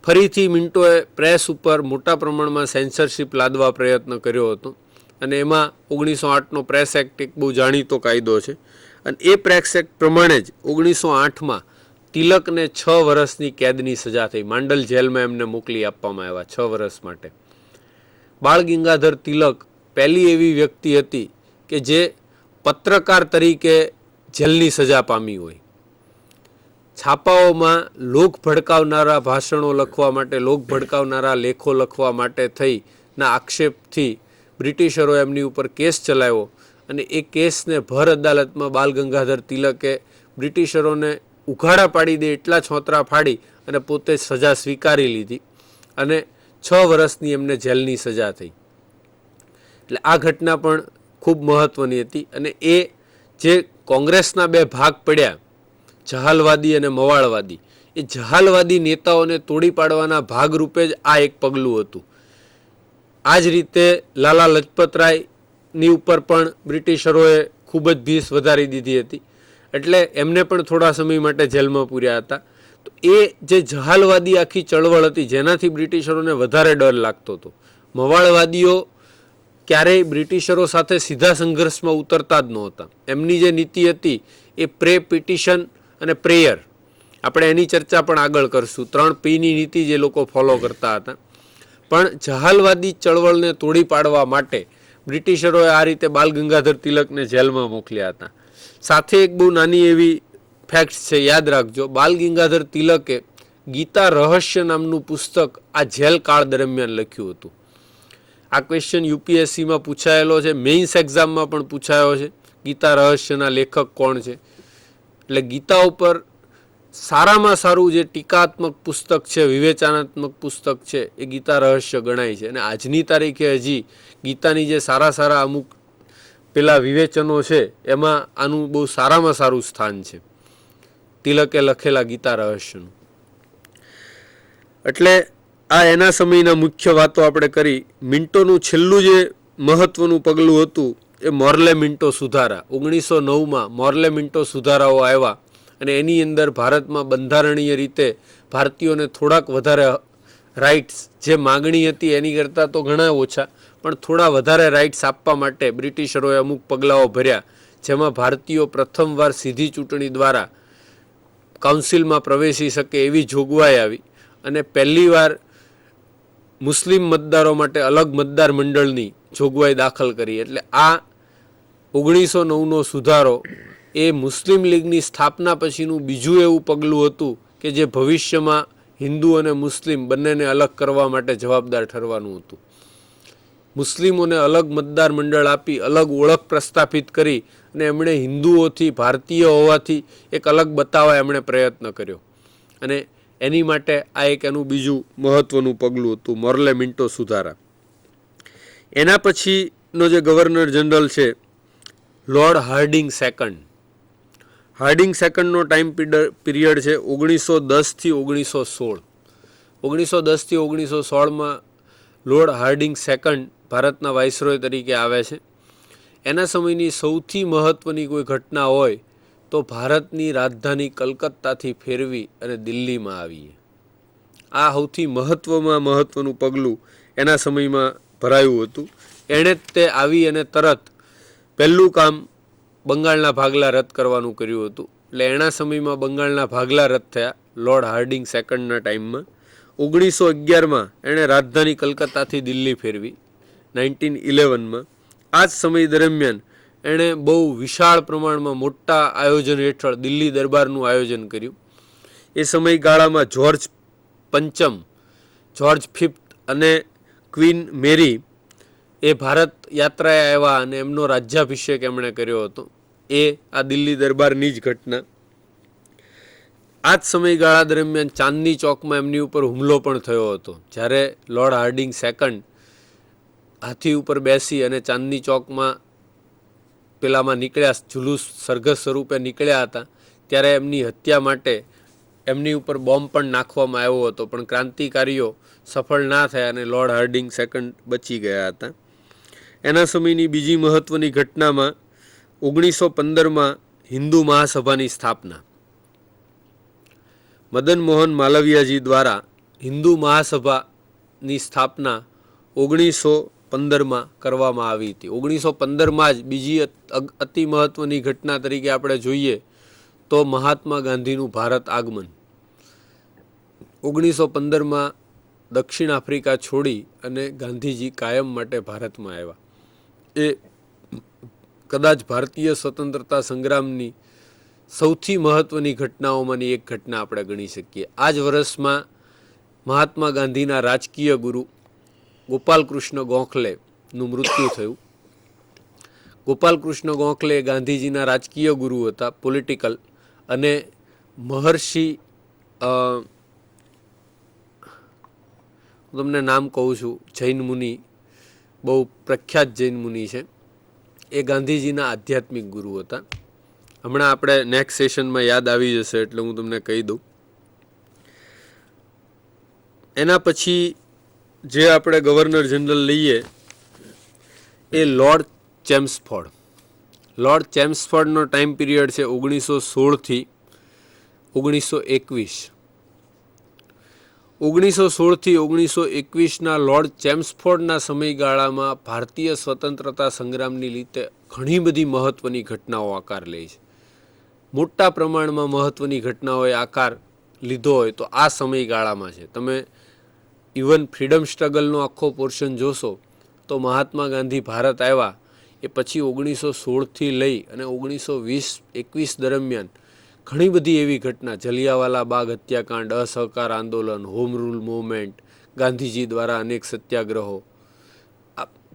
ફરીથી મિન્ટોએ પ્રેસ ઉપર મોટા પ્રમાણમાં સેન્સરશિપ લાદવા પ્રયત્ન કર્યો હતો. અને એમાં 1908નો પ્રેસ એક્ટ એક બહુ જાણીતો કાયદો છે. અને એ પ્રેસ એક્ટ પ્રમાણે જ 1908માં તિલકને 6 વર્ષની કેદની સજા થઈ. માંડલ જેલમાં એમને મોકલી આપવામાં આવ્યા 6 વર્ષ માટે. બાળ ગંગાધર તિલક પહેલી એવી વ્યક્તિ હતી કે જે પત્રકાર તરીકે જેલની સજા પામી હોય. છાપાઓમાં લોક ભડકાવનારા ભાષણો લખવા માટે, લોક ભડકાવનારા લેખો લખવા માટે થઈના આક્ષેપથી બ્રિટિશરોએ એમની ઉપર કેસ ચલાવ્યો. અને એ કેસને ભર અદાલતમાં બાલ ગંગાધર તિલકે બ્રિટિશરોને ઉઘાડા પાડી દે એટલા છોતરા ફાડી અને પોતે સજા સ્વીકારી લીધી અને 6 વર્ષની એમને જેલની સજા થઈ. એટલે આ ઘટના પણ ખૂબ મહત્ત્વની હતી. અને એ જે કોંગ્રેસના બે ભાગ પડ્યા, જહાલવાદી અને મવાળવાદી, એ જહાલવાદી નેતાઓને તોડી પાડવાના ભાગરૂપે જ આ એક પગલું હતું. આ જ રીતે લાલા લજપતરાયની ઉપર પણ બ્રિટિશરોએ ખૂબ જ ભીસ વધારી દીધી હતી. એટલે એમને પણ થોડા સમય માટે જેલમાં પૂર્યા હતા. તો એ જે જહાલવાદી આખી ચળવળ હતી જેનાથી બ્રિટિશરોને વધારે ડર લાગતો હતો. મવાળવાદીઓ ક્યારેય બ્રિટિશરો સાથે સીધા સંઘર્ષમાં ઉતરતા જ નહોતા. એમની જે નીતિ હતી એ પ્રે, પિટિશન અને પ્રેયર. આપણે એની ચર્ચા પણ આગળ કરશું. 3Pની નીતિ જે લોકો ફોલો કરતા હતા. પણ જહાલવાદી ચળવળને તોડી પાડવા માટે બ્રિટિશરોએ આ રીતે બાલ ગંગાધર તિલકને જેલમાં મોકલ્યા હતા. સાથે એક બહુ નાની એવી ફેક્ટ છે, યાદ રાખજો. બાલ ગંગાધર તિલકે ગીતા રહસ્ય નામનું પુસ્તક આ જેલ કાળ દરમિયાન લખ્યું હતું. આ ક્વેશ્ચન યુપીએસસીમાં પૂછાયેલો છે, મેઇન્સ એક્ઝામમાં પણ પૂછાયો છે. ગીતા રહસ્યના લેખક કોણ છે? એટલે ગીતા ઉપર સારામાં સારું જે ટીકાત્મક પુસ્તક છે, વિવેચનાત્મક પુસ્તક છે, એ ગીતા રહસ્ય ગણાય છે. અને આજની તારીખે હજી ગીતાની જે સારા સારા અમુક પેલા વિવેચનો છે એમાં આનું બહુ સારામાં સારું સ્થાન છે, તિલકે લખેલા ગીતા રહસ્યનું. એટલે આ એના સમયના મુખ્ય વાતો આપણે કરી. મિન્ટોનું છેલ્લું જે મહત્વનું પગલું હતું એ મોર્લે મિન્ટો સુધારા. 1909માં મોર્લે મિન્ટો સુધારાઓ આવ્યા અને એની અંદર ભારતમાં બંધારણીય રીતે ભારતીયોને થોડાક વધારે રાઇટ્સ, જે માગણી હતી એની કરતાં તો ઘણા ઓછા, પણ થોડા વધારે રાઇટ્સ આપવા માટે બ્રિટિશરોએ અમુક પગલાઓ ભર્યા. જેમાં ભારતીયો પ્રથમવાર સીધી ચૂંટણી દ્વારા કાઉન્સિલમાં પ્રવેશી શકે એવી જોગવાઈ આવી. અને પહેલીવાર મુસ્લિમ મતદારો માટે અલગ મતદાર મંડળની જોગવાઈ દાખલ કરી. એટલે આ 1909નો સુધારો એ મુસ્લિમ લીગની સ્થાપના પછીનું બીજું એવું પગલું હતું કે જે ભવિષ્યમાં હિન્દુ અને મુસ્લિમ બંનેને અલગ કરવા માટે જવાબદાર ઠરવાનું હતું. મુસ્લિમોને અલગ મતદાર મંડળ આપી અલગ ઓળખ પ્રસ્થાપિત કરી અને એમણે હિન્દુઓથી ભારતીય હોવાથી એક અલગ બતાવવા એમણે પ્રયત્ન કર્યો. અને એની માટે આ એક એનું બીજું મહત્વનું પગલું હતું, મોર્લે મિન્ટો સુધારા. એના પછીનો જે ગવર્નર જનરલ છે લોર્ડ હાર્ડિંગ સેકન્ડ. હાર્ડિંગ સેકન્ડનો ટાઈમ પીરિયડ છે 1910થી 1916. 1910થી 1916માં લોર્ડ હાર્ડિંગ સેકન્ડ ભારતના વાઇસરોય તરીકે આવે છે. એના સમયની સૌથી મહત્ત્વની કોઈ ઘટના હોય તો ભારતની રાજધાની કલકત્તાથી ફેરવી અને દિલ્હીમાં આવીએ. આ સૌથી મહત્ત્વનું પગલું એના સમયમાં ભરાયું હતું. એણે જ તે આવી અને તરત પહેલું કામ બંગાળના ભાગલા રદ કરવાનું કર્યું હતું. એટલે એના સમયમાં બંગાળના ભાગલા રદ થયા લોર્ડ હાર્ડિંગ સેકન્ડના ટાઈમમાં. 1911માં એણે રાજધાની કલકત્તાથી દિલ્હી ફેરવી 1911માં. આ જ સમય દરમિયાન એણે બહુ વિશાળ પ્રમાણમાં મોટા આયોજન હેઠળ દિલ્હી દરબારનું આયોજન કર્યું. એ સમયગાળામાં જ્યોર્જ ફિફ્થ અને ક્વીન મેરી એ ભારત યાત્રાએ આવ્યા અને એમનો રાજ્યાભિષેક એમણે કર્યો હતો. એ આ દિલ્હી દરબારની જ ઘટના. આ જ સમયગાળા દરમિયાન ચાંદની ચોકમાં એમની ઉપર હુમલો પણ થયો હતો. જ્યારે લોર્ડ હાર્ડિંગ સેકન્ડ હાથી ઉપર બેસી અને ચાંદની ચોકમાં પેલામાં નીકળ્યા, જુલુસ સરઘસ સ્વરૂપે નીકળ્યા હતા, ત્યારે એમની હત્યા માટે એમની ઉપર બોમ્બ પણ નાખવામાં આવ્યો હતો. પણ ક્રાંતિકારીઓ સફળ ના થયા અને લોર્ડ હાર્ડિંગ સેકન્ડ બચી ગયા હતા. એના સમયની બીજી મહત્ત્વની ઘટનામાં 1915માં હિન્દુ મહાસભાની સ્થાપના. મદન મોહન માલવીયાજી દ્વારા હિન્દુ મહાસભાની સ્થાપના 1915માં કરવામાં આવી હતી. 1915માં જ બીજી અતિ મહત્ત્વની ઘટના તરીકે આપણે જોઈએ તો મહાત્મા ગાંધીનું ભારત આગમન. 1915માં દક્ષિણ આફ્રિકા છોડી અને ગાંધીજી કાયમ માટે ભારતમાં આવ્યા. એ કદાચ ભારતીય સ્વતંત્રતા સંગ્રામની સૌથી મહત્ત્વની ઘટનાઓમાંની એક ઘટના આપણે ગણી શકીએ. આ જ વર્ષમાં મહાત્મા ગાંધીના રાજકીય ગુરુ ગોપાલકૃષ્ણ ગોખલેનું મૃત્યુ થયું. ગોપાલકૃષ્ણ ગોખલે ગાંધીજીના રાજકીય ગુરુ હતા, પોલિટિકલ, અને મહર્ષિ હું તમને નામ કહું છું, જૈન મુનિ, બહુ પ્રખ્યાત જૈન મુનિ છે. એ ગાંધીજીના આધ્યાત્મિક ગુરુ હતા. હમણાં આપણે નેક્સ્ટ સેશનમાં યાદ આવી જશે એટલે હું તમને કહી દઉં. એના પછી જે આપણે ગવર્નર જનરલ લઈએ એ લોર્ડ ચેમ્સફોર્ડ. લોર્ડ ચેમ્સફોર્ડનો ટાઈમ પીરિયડ છે 1916થી 1921. 1916થી 1921ના લોર્ડ ચેમ્સફોર્ડના સમયગાળામાં ભારતીય સ્વતંત્રતા સંગ્રામની રીતે ઘણી બધી મહત્ત્વની ઘટનાઓ આકાર લે છે. મોટા પ્રમાણમાં મહત્ત્વની ઘટનાઓએ આકાર લીધો હોય તો આ સમયગાળામાં છે. તમે ઇવન ફ્રીડમ સ્ટ્રગલનો આખો પોર્શન જોશો તો મહાત્મા ગાંધી ભારત આવ્યા એ પછી 1916થી લઈ અને 1920-21 દરમિયાન ઘણી બધી એવી ઘટના, જલિયાવાલા બાગ હત્યાકાંડ, અસહકાર આંદોલન, હોમ રૂલ મૂવમેન્ટ, ગાંધીજી દ્વારા અનેક સત્યાગ્રહો,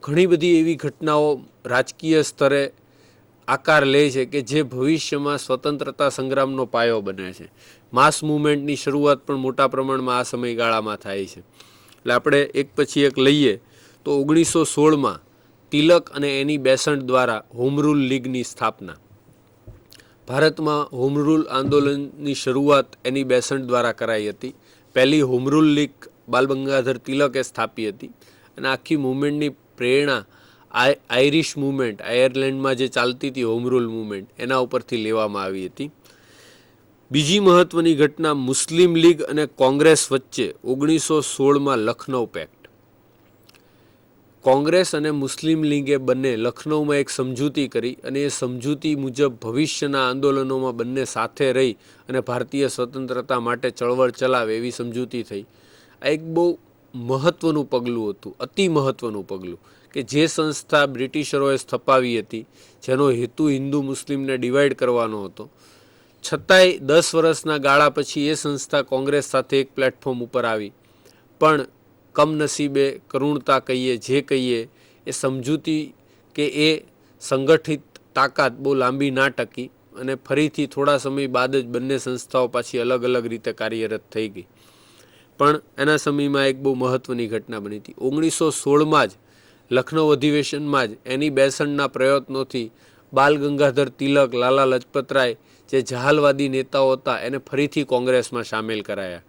ઘણી બધી એવી ઘટનાઓ રાજકીય સ્તરે આકાર લે છે કે જે ભવિષ્યમાં સ્વતંત્રતા સંગ્રામનો પાયો બને છે. માસ મૂવમેન્ટની શરૂઆત પણ મોટા પ્રમાણમાં આ સમયગાળામાં થાય છે. એટલે આપણે એક પછી એક લઈએ તો 1916માં તિલક અને એની બેસન્ટ દ્વારા હોમ રૂલ લીગની સ્થાપના. ભારતમાં હોમ રૂલ આંદોલનની શરૂઆત એની બેસન્ટ દ્વારા કરાઈ હતી. પહેલી હોમ રૂલ લીગ બાલ ગંગાધર તિલકે સ્થાપી હતી અને આખી મૂવમેન્ટની પ્રેરણા આયરિશ મૂવમેન્ટ, આયર્લેન્ડમાં જે ચાલતી હતી હોમ રૂલ મૂવમેન્ટ, એના ઉપરથી લેવામાં આવી હતી. બીજી મહત્ત્વની ઘટના મુસ્લિમ લીગ અને કોંગ્રેસ વચ્ચે 1916માં લખનૌ પેક્ટ. કોંગ્રેસ અને મુસ્લિમ લીગે બંને લખનૌમાં એક સમજૂતી કરી અને એ સમજૂતી મુજબ ભવિષ્યના આંદોલનોમાં બંને સાથે રહી અને ભારતીય સ્વતંત્રતા માટે ચળવળ ચલાવે એવી સમજૂતી થઈ. આ એક બહુ મહત્વનું પગલું હતું, અતિ મહત્વનું પગલું, કે જે સંસ્થા બ્રિટિશરોએ સ્થપાવી હતી, જેનો હેતુ હિન્દુ મુસ્લિમને ડિવાઈડ કરવાનો હતો, છતાંય 10 વર્ષના ગાળા પછી એ સંસ્થા કોંગ્રેસ સાથે એક પ્લેટફોર્મ ઉપર આવી, પણ કમનસીબે, કરુણતા કહીએ, જે કહીએ, એ સમજૂતી કે એ સંગઠિત તાકાત બહુ લાંબી ના ટકી અને ફરીથી થોડા સમય બાદ જ બંને સંસ્થાઓ પાછી અલગ અલગ રીતે કાર્યરત થઈ ગઈ. પણ એના સમયમાં એક બહુ મહત્વની ઘટના બની હતી. 1916માં જ લખનૌ અધિવેશનમાં જ એની બેસણના પ્રયત્નોથી બાલ ગંગાધર તિલક, લાલા લજપતરાય, જે જહાલવાદી નેતાઓ હતા, એને ફરીથી કોંગ્રેસમાં સામેલ કરાયા.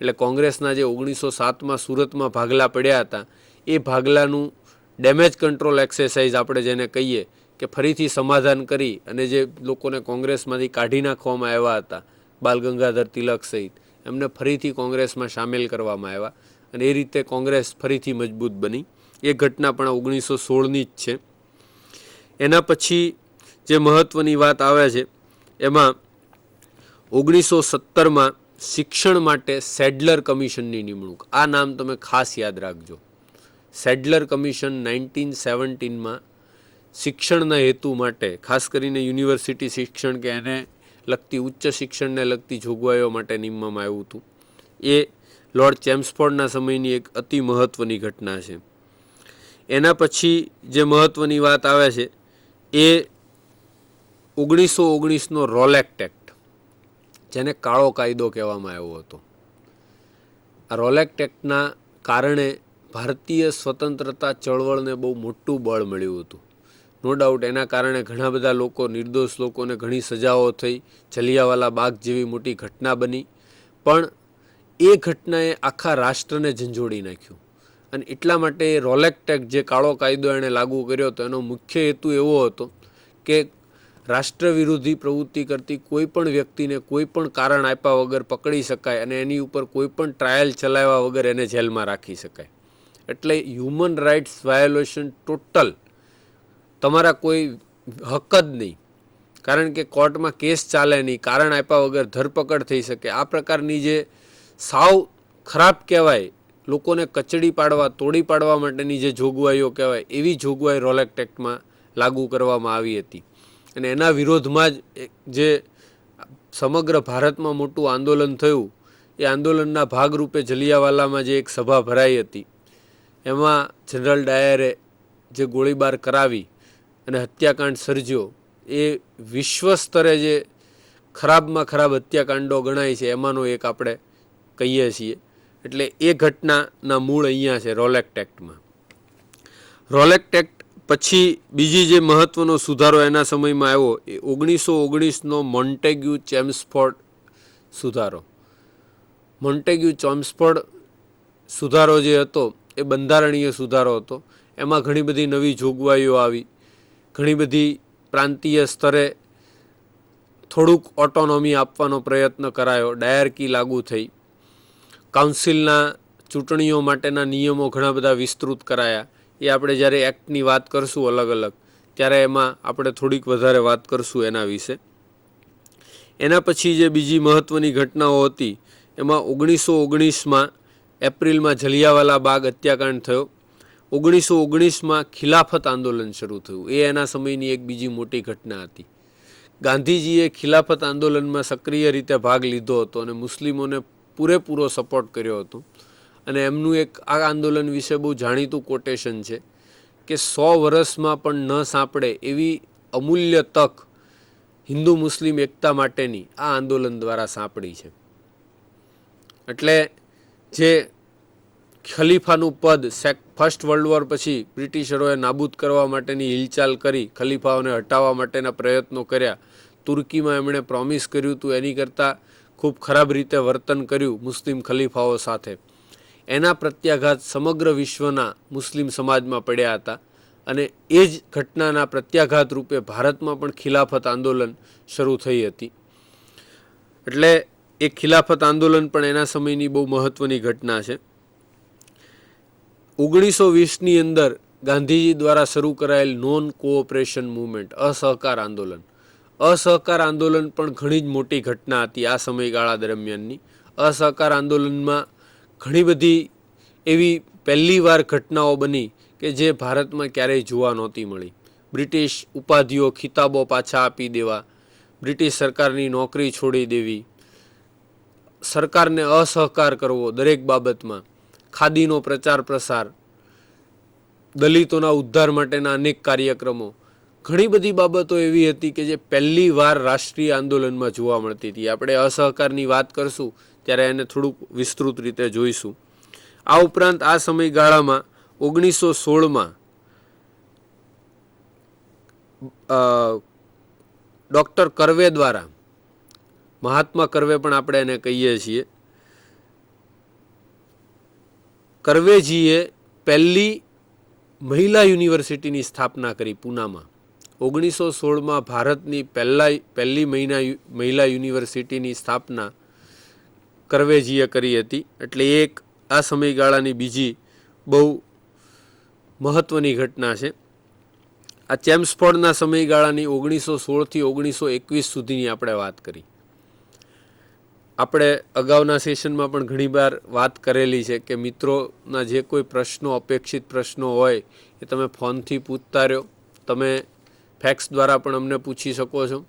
એટલે કોંગ્રેસના જે 1907માં સુરતમાં ભાગલા પડ્યા હતા, એ ભાગલાનું ડેમેજ કંટ્રોલ એક્સરસાઇઝ આપણે જેને કહીએ, કે ફરીથી સમાધાન કરી અને જે લોકોને કોંગ્રેસમાંથી કાઢી નાખવામાં આવ્યા હતા, બાલ ગંગાધર તિલક સહિત, એમને ફરીથી કોંગ્રેસમાં સામેલ કરવામાં આવ્યા અને એ રીતે કોંગ્રેસ ફરીથી મજબૂત બની. એ ઘટના પણ 1916ની જ છે. એના પછી જે મહત્વની વાત આવે છે એમાં 1917માં શિક્ષણ માટે સેડલર કમિશનની નિમણૂક. આ નામ તમે ખાસ યાદ રાખજો. સેડલર કમિશન 1917માં શિક્ષણના હેતુ માટે, ખાસ કરીને યુનિવર્સિટી શિક્ષણ કે એને લગતી ઉચ્ચ શિક્ષણને લગતી જોગવાઈઓ માટે નીમવામાં આવ્યું હતું. એ લોર્ડ ચેમ્સફોર્ડના સમયની એક અતિ મહત્વની ઘટના છે. એના પછી જે મહત્વની વાત આવે છે એ 1919નો રોલેક્ટ એક્ટ, જેને કાળો કાયદો કહેવામાં આવ્યો હતો. આ રોલેક્ટ એક્ટના કારણે ભારતીય સ્વતંત્રતા ચળવળને બહુ મોટું બળ મળ્યું હતું. નો ડાઉટ એના કારણે ઘણા બધા લોકો, નિર્દોષ લોકોને ઘણી સજાઓ થઈ, જલિયાવાલા બાગ જેવી મોટી ઘટના બની, પણ એ ઘટનાએ આખા રાષ્ટ્રને ઝંઝોડી નાખ્યું. અને એટલા માટે રોલેક્ટ એક્ટ, જે કાળો કાયદો એણે લાગુ કર્યો હતો, એનો મુખ્ય હેતુ એવો હતો કે રાષ્ટ્ર વિરોધી પ્રવૃત્તિ કરતી કોઈ પણ વ્યક્તિને કોઈ પણ કારણ આપ્યા વગર પકડી શકાય અને એની ઉપર કોઈ પણ ટ્રાયલ ચલાવ્યા વગર એને જેલમાં રાખી શકાય. એટલે હ્યુમન રાઇટ્સ વાયોલેશન ટોટલ, તમારા કોઈ હક જ નહીં, કારણ કે કોર્ટમાં કેસ ચાલે નહીં, કારણ આપ્યા વગર ધરપકડ થઈ શકે. આ પ્રકારની જે સાવ ખરાબ કહેવાય, લોકોને કચડી પાડવા, તોડી પાડવા માટેની જે જોગવાઈઓ કહેવાય, એવી જોગવાઈ રોલેક્ટ એક્ટમાં લાગુ કરવામાં આવી હતી. અને એના વિરોધમાં જ જે સમગ્ર ભારતમાં મોટું આંદોલન થયું, એ આંદોલનના ભાગરૂપે જલિયાવાલામાં જે એક સભા ભરાઈ હતી, એમાં જનરલ ડાયરે જે ગોળીબાર કરાવી અને હત્યાકાંડ સર્જ્યો, એ વિશ્વ સ્તરે જે ખરાબમાં ખરાબ હત્યાકાંડો ગણાય છે એમાંનો એક આપણે કહીએ છીએ. એટલે એ ઘટનાના મૂળ અહીંયા છે રોલેક્ટ એક્ટમાં. રોલેક્ટ એક્ટ પછી બીજી જે મહત્વનો સુધારો એના સમયમાં આવ્યો એ 1919નો મોન્ટેગ્યુ ચેમ્સફોર્ડ સુધારો. મોન્ટેગ્યુ ચેમ્સફોર્ડ સુધારો જે હતો એ બંધારણીય સુધારો હતો. એમાં ઘણી બધી નવી જોગવાઈઓ આવી, ઘણી બધી પ્રાંતીય સ્તરે થોડુંક ઓટોનોમી આપવાનો પ્રયત્ન કરાયો, ડાયરકી લાગુ થઈ, કાઉન્સિલના ચૂંટણીઓ માટેના નિયમો ઘણા બધા વિસ્તૃત કરાયા. એ આપણે જ્યારે એક્ટની વાત કરશું અલગ અલગ, ત્યારે એમાં આપણે થોડીક વધારે વાત કરશું એના વિશે. એના પછી જે બીજી મહત્વની ઘટનાઓ હતી એમાં 1919માં એપ્રિલમાં જલિયાવાલા બાગ હત્યાકાંડ થયો. 1919માં ખિલાફત આંદોલન શરૂ થયું. એ એના સમયની એક બીજી મોટી ઘટના હતી. ગાંધીજીએ ખિલાફત આંદોલનમાં સક્રિય રીતે ભાગ લીધો હતો અને મુસ્લિમોને પૂરેપૂરો સપોર્ટ કર્યો હતો. અને એમનું એક આ આંદોલન વિશે બહુ જાણીતું કોટેશન છે કે 100 વર્ષમાં પણ ન સાંપડે એવી અમૂલ્ય તક હિન્દુ મુસ્લિમ એકતા માટેની આ આંદોલન દ્વારા સાંપડી છે. એટલે જે ખલીફાનું પદ ફર્સ્ટ વર્લ્ડ વોર પછી બ્રિટિશરોએ નાબૂદ કરવા માટેની હિલચાલ કરી, ખલીફાઓને હટાવવા માટેના પ્રયત્નો કર્યા, તુર્કીમાં એમણે પ્રોમિસ કર્યું હતું એની કરતાં ખૂબ ખરાબ રીતે વર્તન કર્યું મુસ્લિમ ખલીફાઓ સાથે, એના પ્રત્યાઘાત સમગ્ર વિશ્વના મુસ્લિમ સમાજમાં પડ્યા હતા. અને એ જ ઘટનાના પ્રત્યાઘાત રૂપે ભારતમાં પણ ખિલાફત આંદોલન શરૂ થઈ હતી. એટલે એ ખિલાફત આંદોલન પણ એના સમયની બહુ મહત્વની ઘટના છે. 1920ની અંદર ગાંધીજી દ્વારા શરૂ કરાયેલ નોન કોઓપરેશન મૂવમેન્ટ, અસહકાર આંદોલન. અસહકાર આંદોલન પણ ઘણી જ મોટી ઘટના હતી આ સમયગાળા દરમિયાનની. અસહકાર આંદોલનમાં ઘણી બધી એવી પહેલીવાર ઘટનાઓ બની કે જે ભારતમાં ક્યારેય જોવા નહોતી મળી. બ્રિટિશ ઉપાધિઓ ખિતાબો પાછા આપી દેવા, બ્રિટિશ સરકારની નોકરી છોડી દેવી, સરકારને અસહકાર કરવો દરેક બાબતમાં, ખાદીનો પ્રચાર પ્રસાર, દલિતોના ઉદ્ધાર માટેના અનેક કાર્યક્રમો, ઘણી બધી બાબતો એવી હતી કે જે પહેલી વાર રાષ્ટ્રીય આંદોલનમાં જોવા મળતી હતી. આપણે અસહકારની વાત કરશું ત્યારે એને થોડુંક વિસ્તૃત રીતે જોઈશું. આ ઉપરાંત આ સમયગાળામાં 1916માં ડૉક્ટર કર્વે દ્વારા, મહાત્મા કર્વે પણ આપણે એને કહીએ છીએ, કર્વેજીએ પહેલી મહિલા યુનિવર્સિટીની સ્થાપના કરી પૂનામાં. 1916માં ભારતની પહેલી મહિલા યુનિવર્સિટીની સ્થાપના કર્વેજીએ કરી હતી. એટલે એક આ સમયગાળાની બીજી બહુ મહત્ત્વની ઘટના છે. આ ચેમ્સફોર્ડના સમયગાળાની 1916થી 1921 સુધીની આપણે વાત કરી. આપણે અગાઉના સેશનમાં પણ ઘણીવાર વાત કરેલી છે કે મિત્રોના જે કોઈ પ્રશ્નો, અપેક્ષિત પ્રશ્નો હોય એ તમે ફોનથી પૂછતા રહ્યો, તમે ફેક્સ દ્વારા પણ અમને પૂછી શકો છો.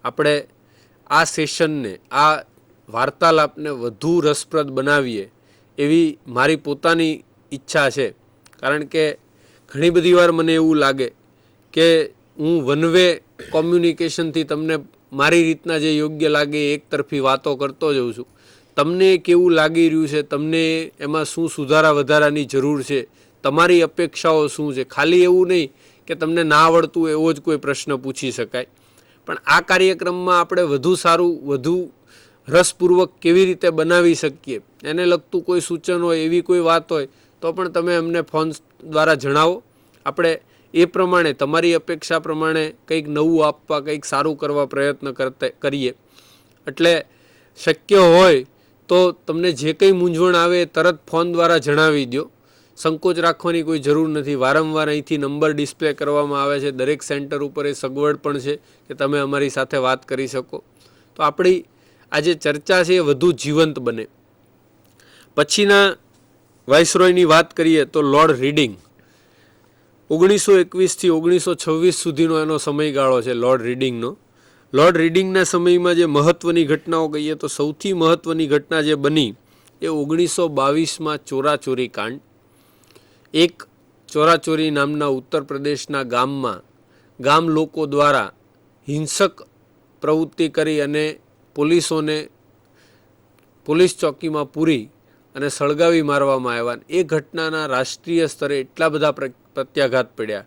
આપણે આ સેશનને, આ વાર્તાલાપને વધુ રસપ્રદ બનાવીએ એવી મારી પોતાની ઈચ્છા છે. કારણ કે ઘણી બધી વાર મને એવું લાગે કે હું વન વે કોમ્યુનિકેશનથી તમને મારી રીતના જે યોગ્ય લાગે એક તરફી વાતો કરતો જઉં છું. તમને કેવું લાગી રહ્યું છે, તમને એમાં શું સુધારા વધારાની જરૂર છે, તમારી અપેક્ષાઓ શું છે. ખાલી એવું નહીં કે તમને ના આવડતું એવો જ કોઈ પ્રશ્ન પૂછી શકાય, પણ આ કાર્યક્રમમાં આપણે વધુ સારું, વધુ રસપૂર્વક કેવી રીતે બનાવી શકીએ એને લગતું કોઈ સૂચન હોય, એવી કોઈ વાત હોય તો પણ તમે અમને ફોન દ્વારા જણાવો. આપણે એ પ્રમાણે, તમારી અપેક્ષા પ્રમાણે કંઈક નવું આપવા, કંઈક સારું કરવા પ્રયત્ન કરીએ. એટલે શક્ય હોય તો તમને જે કંઈ મૂંઝવણ આવે એ તરત ફોન દ્વારા જણાવી દો. સંકોચ રાખવાની કોઈ જરૂર નથી. વારંવાર અહીંથી નંબર ડિસ્પ્લે કરવામાં આવે છે. દરેક સેન્ટર ઉપર એ સગવડ પણ છે કે તમે અમારી સાથે વાત કરી શકો. તો આપણી આ જે ચર્ચા છે એ વધુ જીવંત બને. પછીના વાઇસરોયની વાત કરીએ તો લોર્ડ રીડિંગ, 1921થી 1926 સુધીનો એનો સમયગાળો છે લોર્ડ રીડિંગનો. લોર્ડ રીડિંગના સમયમાં જે મહત્ત્વની ઘટનાઓ કહીએ તો સૌથી મહત્ત્વની ઘટના જે બની એ 1922માં ચોરાચોરી કાંડ. એક ચોરાચોરી નામના ઉત્તર પ્રદેશના ગામમાં ગામ લોકો દ્વારા હિંસક પ્રવૃત્તિ કરી અને પોલીસોને પોલીસ ચોકીમાં પૂરી અને સળગાવી મારવામાં આવ્યા. એ ઘટનાના રાષ્ટ્રીય સ્તરે એટલા બધા પ્રત્યાઘાત પડ્યા,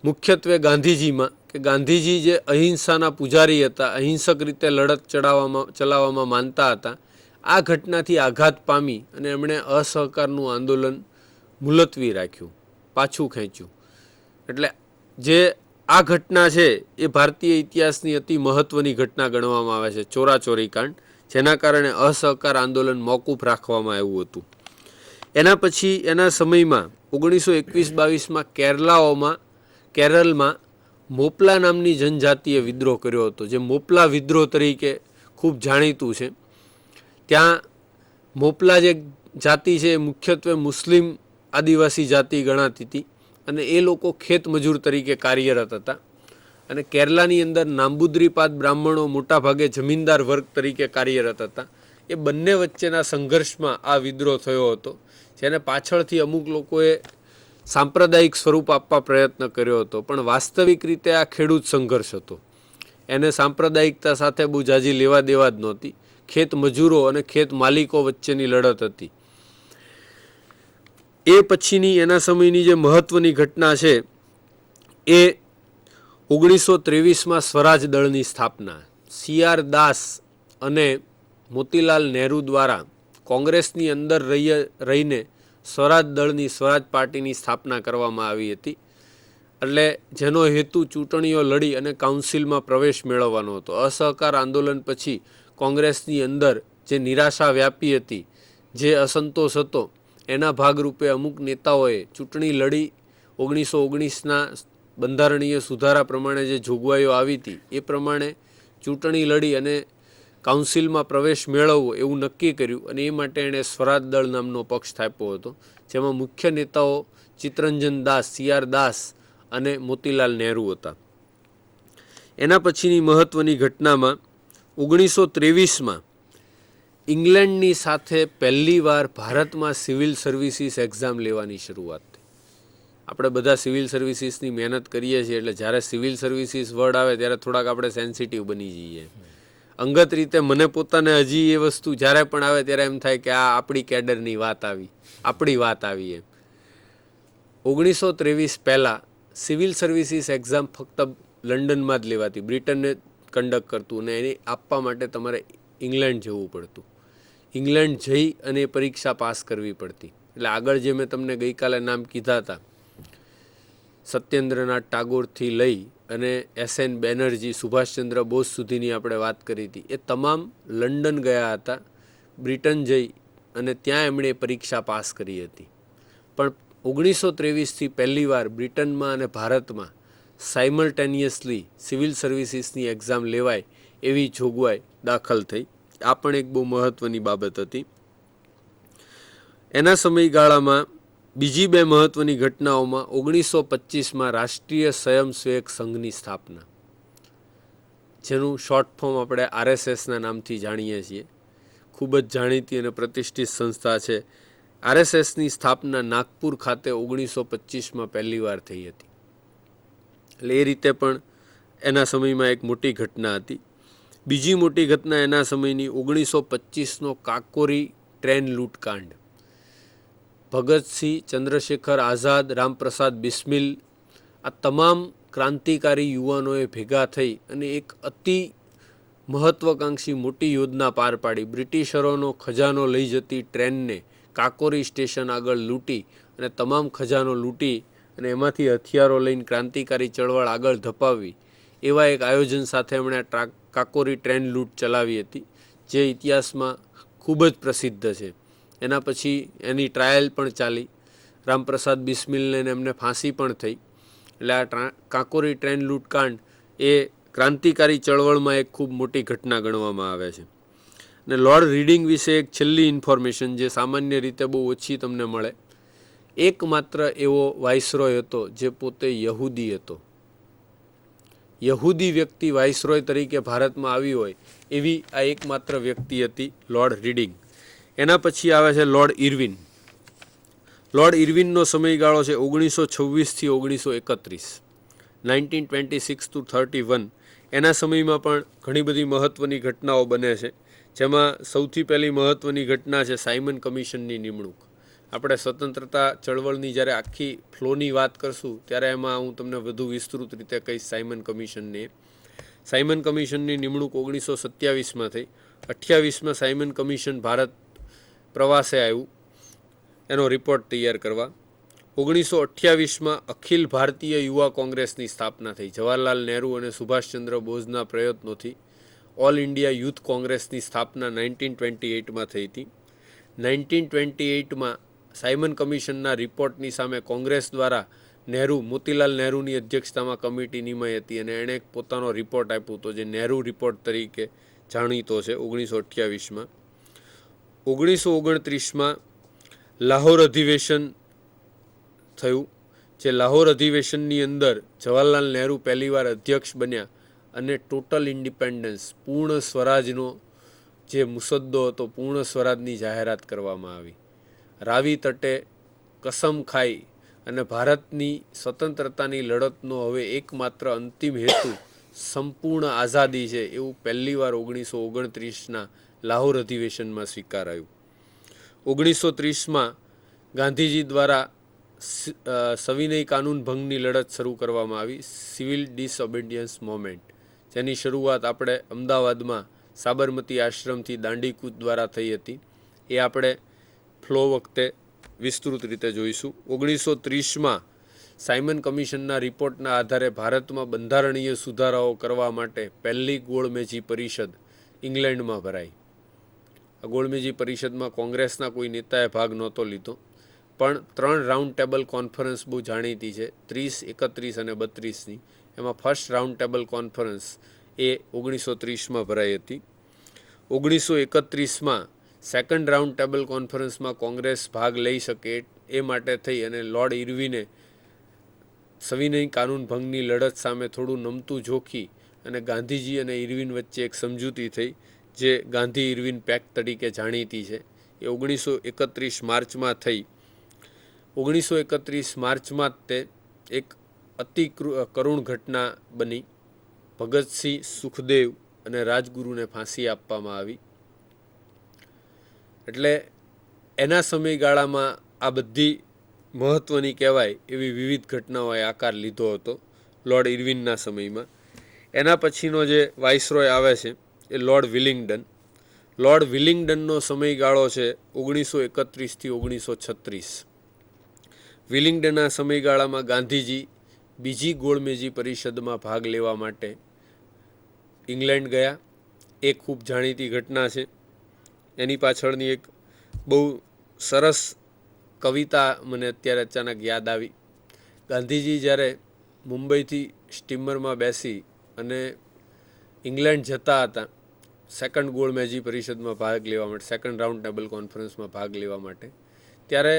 મુખ્યત્વે ગાંધીજીમાં, કે ગાંધીજી જે અહિંસાના પૂજારી હતા, અહિંસક રીતે લડત ચલાવવામાં માનતા હતા, આ ઘટનાથી આઘાત પામી અને એમણે અસહકારનું આંદોલન મુલતવી રાખ્યું, પાછું ખેંચ્યું. એટલે જે આ ઘટના છે એ ભારતીય ઇતિહાસની અતિ મહત્ત્વની ઘટના ગણવામાં આવે છે, ચોરાચોરી કાંડ, જેના કારણે અસહકાર આંદોલન મોકૂફ રાખવામાં આવ્યું હતું. એના પછી એના સમયમાં 1921-22માં કેરળમાં મોપલા નામની જનજાતિએ વિદ્રોહ કર્યો હતો, જે મોપલા વિદ્રોહ તરીકે ખૂબ જાણીતું છે. ત્યાં મોપલા જે જાતિ છે એ મુખ્યત્વે મુસ્લિમ આદિવાસી જાતિ ગણાતી હતી અને એ લોકો ખેત મજૂર તરીકે કાર્યરત હતા. અને કેરલાની અંદર નાંબુદ્રીપાદ બ્રાહ્મણો મોટાભાગે જમીનદાર વર્ગ તરીકે કાર્યરત હતા. એ બંને વચ્ચેના સંઘર્ષમાં આ વિદ્રોહ થયો હતો, જેને પાછળથી અમુક લોકોએ સાંપ્રદાયિક સ્વરૂપ આપવા પ્રયત્ન કર્યો હતો, પણ વાસ્તવિક રીતે આ ખેડૂત સંઘર્ષ હતો. એને સાંપ્રદાયિકતા સાથે બહુ જાજી લેવા દેવા જ નહોતી. ખેત મજૂરો અને ખેત માલિકો વચ્ચેની લડત હતી. એ પછીની એના સમયની જે મહત્ત્વની ઘટના છે એ 1923માં સ્વરાજ દળની સ્થાપના. CR દાસ અને મોતીલાલ નહેરુ દ્વારા કોંગ્રેસની અંદર રહીને સ્વરાજ દળની, સ્વરાજ પાર્ટીની સ્થાપના કરવામાં આવી હતી. એટલે જેનો હેતુ ચૂંટણીઓ લડી અને કાઉન્સિલમાં પ્રવેશ મેળવવાનો હતો. અસહકાર આંદોલન પછી કોંગ્રેસની અંદર જે નિરાશા વ્યાપી હતી, જે અસંતોષ હતો, એના ભાગરૂપે અમુક નેતાઓએ ચૂંટણી લડી 1919ના બંધારણીય સુધારા પ્રમાણે જે જોગવાઈઓ આવી હતી એ પ્રમાણે ચૂંટણી લડી અને કાઉન્સિલમાં પ્રવેશ મેળવવો એવું નક્કી કર્યું અને એ માટે એણે સ્વરાજ દળ નામનો પક્ષ સ્થાપ્યો હતો, જેમાં મુખ્ય નેતાઓ ચિત્તરંજન દાસ, CR દાસ અને મોતીલાલ નહેરુ હતા. એના પછીની મહત્ત્વની ઘટનામાં 1923માં ઇંગ્લેન્ડની સાથે પહેલીવાર ભારતમાં સિવિલ સર્વિસીસ એક્ઝામ લેવાની શરૂઆત થઈ. આપણે બધા સિવિલ સર્વિસીસની મહેનત કરીએ છીએ એટલે જ્યારે સિવિલ સર્વિસીસ વર્ડ આવે ત્યારે થોડાક આપણે સેન્સિટિવ બની જઈએ. અંગત રીતે મને પોતાને હજી એ વસ્તુ જ્યારે પણ આવે ત્યારે એમ થાય કે આ આપણી કેડરની વાત આવી એમ. 1923 પહેલાં સિવિલ સર્વિસીસ એક્ઝામ ફક્ત લંડનમાં જ લેવાતી, બ્રિટનને કન્ડક્ટ કરતું અને એને આપવા માટે તમારે ઇંગ્લેન્ડ જવું પડતું. ઇંગ્લેન્ડ જઈ અને પરીક્ષા પાસ કરવી પડતી. એટલે આગળ જે મેં તમને ગઈકાલે નામ કીધા હતા, સત્યેન્દ્રનાથ ટાગોરથી લઈ અને SN બેનર્જી, સુભાષચંદ્ર બોઝ સુધીની આપણે વાત કરી હતી, એ તમામ લંડન ગયા હતા બ્રિટન જઈ અને ત્યાં એમણે પરીક્ષા પાસ કરી હતી. પણ 1923થી પહેલીવાર બ્રિટનમાં અને ભારતમાં સાઇમલ્ટેનિયસલી સિવિલ સર્વિસીસની એક્ઝામ લેવાય એવી જોગવાઈ દાખલ થઈ. આ પણ એક બહુ મહત્ત્વની બાબત હતી. એના સમયગાળામાં બીજી બે મહત્ત્વની ઘટનાઓમાં 1925માં રાષ્ટ્રીય સ્વયંસેવક સંઘની સ્થાપના, જેનું શોર્ટ ફોર્મ આપણે RSSના નામથી જાણીએ છીએ. ખૂબ જ જાણીતી અને પ્રતિષ્ઠિત સંસ્થા છે. RSSની સ્થાપના નાગપુર ખાતે 1925માં પહેલીવાર થઈ હતી. એટલે એ રીતે પણ એના સમયમાં એક મોટી ઘટના હતી. બીજી મોટી ઘટના એના સમયની 1925નો કાકોરી ટ્રેન લૂંટકાંડ. ભગતસિંહ, ચંદ્રશેખર આઝાદ, રામપ્રસાદ બિસ્મિલ, આ તમામ ક્રાંતિકારી યુવાનોએ ભેગા થઈ અને એક અતિ મહત્વાકાંક્ષી મોટી યોજના પાર પાડી. બ્રિટિશરોનો ખજાનો લઈ જતી ટ્રેનને કાકોરી સ્ટેશન આગળ લૂંટી અને તમામ ખજાનો લૂંટી અને એમાંથી હથિયારો લઈને ક્રાંતિકારી ચળવળ આગળ ધપાવવી, એવા એક આયોજન સાથે એમણે કાકોરી ટ્રેન લૂંટ ચલાવી હતી, જે ઇતિહાસમાં ખૂબ જ પ્રસિદ્ધ છે. એના પછી એની ટ્રાયલ પણ ચાલી. રામપ્રસાદ બિસ્મિલને એમને ફાંસી પણ થઈ. એટલે આ કાકોરી ટ્રેન લૂંટકાંડ એ ક્રાંતિકારી ચળવળમાં એક ખૂબ મોટી ઘટના ગણવામાં આવે છે. અને લોર્ડ રીડિંગ વિશે એક છેલ્લી ઇન્ફોર્મેશન જે સામાન્ય રીતે બહુ ઓછી તમને મળે. એકમાત્ર એવો વાઇસરોય હતો જે પોતે યહૂદી હતો. યહૂદી વ્યક્તિ વાઇસરોય તરીકે ભારતમાં આવી હોય એવી આ એકમાત્ર વ્યક્તિ હતી, લોર્ડ રીડિંગ. એના પછી આવે છે લોર્ડ ઇરવિન. લોર્ડ ઇરવિનનો સમયગાળો છે 1926થી 1931, 1926 to 31. એના સમયમાં પણ ઘણી બધી મહત્ત્વની ઘટનાઓ બને છે, જેમાં સૌથી પહેલી મહત્ત્વની ઘટના છે સાયમન કમિશનની નિમણૂક. આપણે સ્વતંત્રતા ચળવળની જ્યારે આખી ફ્લોની વાત કરશું ત્યારે એમાં હું તમને વધુ વિસ્તૃત રીતે કહીશ સાયમન કમિશનની. સાયમન કમિશનની નિમણૂક 1927માં થઈ. 28માં સાયમન કમિશન ભારત પ્રવાસે આવ્યું એનો રિપોર્ટ તૈયાર કરવા. 1928માં અખિલ ભારતીય યુવા કોંગ્રેસની સ્થાપના થઈ. જવાહરલાલ નહેરુ અને સુભાષચંદ્ર બોઝના પ્રયત્નોથી ઓલ ઇન્ડિયા યુથ કોંગ્રેસની સ્થાપના 1928માં થઈ હતી. 1928માં સાયમન કમિશનના રિપોર્ટની સામે કોંગ્રેસ દ્વારા મોતીલાલ નહેરુની અધ્યક્ષતામાં કમિટી નિમાઈ હતી અને એણે પોતાનો રિપોર્ટ આપ્યો હતો, જે નહેરુ રિપોર્ટ તરીકે જાણીતો છે. 1928માં 1929માં લાહોર અધિવેશન થયું, જે લાહોર અધિવેશનની અંદર જવાહરલાલ નહેરુ પહેલીવાર અધ્યક્ષ બન્યા અને ટોટલ ઇન્ડિપેન્ડન્સ, પૂર્ણ સ્વરાજનો જે મુસદ્દો હતો, પૂર્ણ સ્વરાજની જાહેરાત કરવામાં આવી. રાવી તટે કસમ ખાઈ અને ભારતની સ્વતંત્રતાની લડતનો હવે એકમાત્ર અંતિમ હેતુ સંપૂર્ણ આઝાદી છે એવું પહેલીવાર 1929ના લાહોર અધિવેશનમાં સ્વીકારાયું. 1930માં ગાંધીજી દ્વારા સવિનય કાનૂન ભંગની લડત શરૂ કરવામાં આવી, સિવિલ ડિસઓબિડિયન્સ મોમેન્ટ, જેની શરૂઆત આપણે અમદાવાદમાં સાબરમતી આશ્રમથી દાંડીકૂચ દ્વારા થઈ હતી. એ આપણે ફ્લો વખતે વિસ્તૃત રીતે જોઈશું. 1930માં સાયમન કમિશનના રિપોર્ટના આધારે ભારતમાં બંધારણીય સુધારાઓ કરવા માટે પહેલી ગોળમેજી પરિષદ ઇંગ્લેન્ડમાં ભરાઈ. આ ગોળમેજી પરિષદમાં કોંગ્રેસના કોઈ નેતાએ ભાગ નહોતો લીધો, પણ 3 રાઉન્ડ ટેબલ કોન્ફરન્સ બહુ જાણીતી છે, 30, 31 અને 32ની. એમાં ફર્સ્ટ રાઉન્ડ ટેબલ કોન્ફરન્સ એ 1930માં ભરાઈ હતી. 1931માં સેકન્ડ રાઉન્ડ ટેબલ કોન્ફરન્સમાં કોંગ્રેસ ભાગ લઈ શકે એ માટે થઈ અને લોર્ડ ઇરવિને સવિનય કાનૂન ભંગની લડત સામે થોડું નમતું જોખી અને ગાંધીજી અને ઇરવિન વચ્ચે એક સમજૂતી થઈ જે ગાંધી ઇરવિન પેક્ટ તરીકે જાણીતી છે. એ 1931 માર્ચમાં થઈ. 1931 માર્ચમાં તે એક અતિ કરુણ ઘટના બની. ભગતસિંહ, સુખદેવ અને રાજગુરુને ફાંસી આપવામાં આવી. એટલે એના સમયગાળામાં આ બધી મહત્ત્વની કહેવાય એવી વિવિધ ઘટનાઓએ આકાર લીધો હતો લોર્ડ ઇરવિનના સમયમાં. એના પછીનો જે વાઇસરોય આવે છે એ લોર્ડ વિલિંગડન. લોર્ડ વિલિંગડનનો સમયગાળો છે 1931થી 1936. વિલિંગડનના સમયગાળામાં ગાંધીજી બીજી ગોળમેજી પરિષદમાં ભાગ લેવા માટે ઇંગ્લેન્ડ ગયા. એ ખૂબ જાણીતી ઘટના છે. એની પાછળની એક બહુ સરસ કવિતા મને અત્યારે અચાનક યાદ આવી. ગાંધીજી જ્યારે મુંબઈથી સ્ટીમરમાં બેસી અને ઇંગ્લેન્ડ જતા હતા સેકન્ડ ગોળમેજી પરિષદમાં ભાગ લેવા માટે, સેકન્ડ રાઉન્ડ ટેબલ કોન્ફરન્સમાં ભાગ લેવા માટે, ત્યારે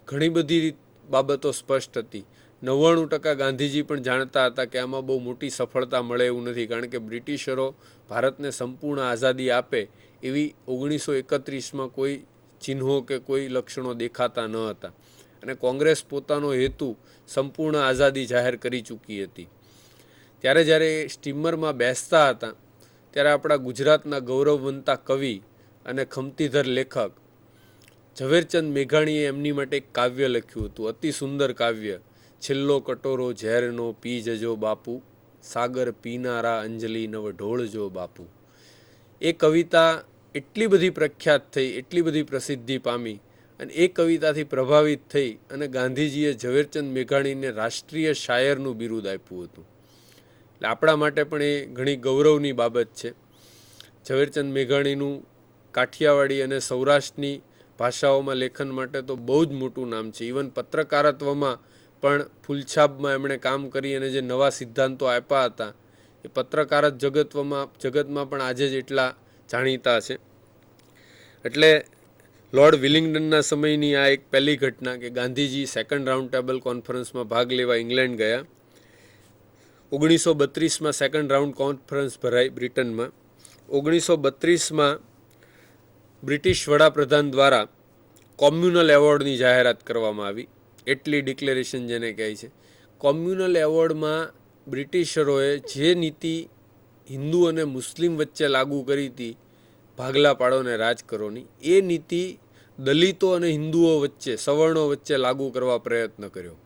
ઘણી બધી બાબતો સ્પષ્ટ હતી. 99% ગાંધીજી પણ જાણતા હતા કે આમાં બહુ મોટી સફળતા મળે એવું નથી, કારણ કે બ્રિટિશરો ભારતને સંપૂર્ણ આઝાદી આપે એવી 1931માં કોઈ ચિહ્નો કે કોઈ લક્ષણો દેખાતા ન હતા. અને કોંગ્રેસ પોતાનો હેતુ સંપૂર્ણ આઝાદી જાહેર કરી ચૂકી હતી. ત્યારે જ્યારે સ્ટીમરમાં બેસતા હતા ત્યારે આપણા ગુજરાતના ગૌરવવંતા કવિ અને ખમતીધર લેખક ઝવેરચંદ મેઘાણીએ એમની માટે એક કાવ્ય લખ્યું હતું, અતિ સુંદર કાવ્ય. છેલ્લો કટોરો ઝેરનો પી જજો બાપુ, સાગર પીનારા અંજલિ નવ ઢોળજો બાપુ. એ કવિતા એટલી બધી પ્રખ્યાત થઈ, એટલી બધી પ્રસિદ્ધિ પામી અને એ કવિતાથી પ્રભાવિત થઈ અને ગાંધીજીએ ઝવેરચંદ મેઘાણીને રાષ્ટ્રીય શાયરનું બિરુદ આપ્યું હતું. એટલે આપણા માટે પણ એ ઘણી ગૌરવની બાબત છે. ઝવેરચંદ મેઘાણીનું કાઠિયાવાડી અને સૌરાષ્ટ્રની ભાષાઓમાં લેખન માટે તો બહુ જ મોટું નામ છે. ઇવન પત્રકારત્વમાં પણ ફૂલછાપમાં એમણે કામ કરી અને જે નવા સિદ્ધાંતો આપ્યા હતા એ પત્રકારત જગતમાં પણ આજે જ એટલા જાણીતા છે. એટલે લોર્ડ વિલિંગડનના સમયની આ એક પહેલી ઘટના કે ગાંધીજી સેકન્ડ રાઉન્ડ ટેબલ કોન્ફરન્સમાં ભાગ લેવા ઇંગ્લેન્ડ ગયા. 1932માં સેકન્ડ રાઉન્ડ કોન્ફરન્સ ભરાઈ બ્રિટનમાં. 1932માં બ્રિટિશ વડાપ્રધાન દ્વારા કોમ્યુનલ એવોર્ડની જાહેરાત કરવામાં આવી. એટલી ડિક્લેરેશન જેને કહે છે. કોમ્યુનલ એવોર્ડમાં બ્રિટિશરોએ જે નીતિ હિન્દુ અને મુસ્લિમ વચ્ચે લાગુ કરી હતી, ભાગલા પાડોને રાજ કરોની, એ નીતિ દલિતો અને હિન્દુઓ વચ્ચે, સવર્ણો વચ્ચે લાગુ કરવા પ્રયત્ન કર્યો.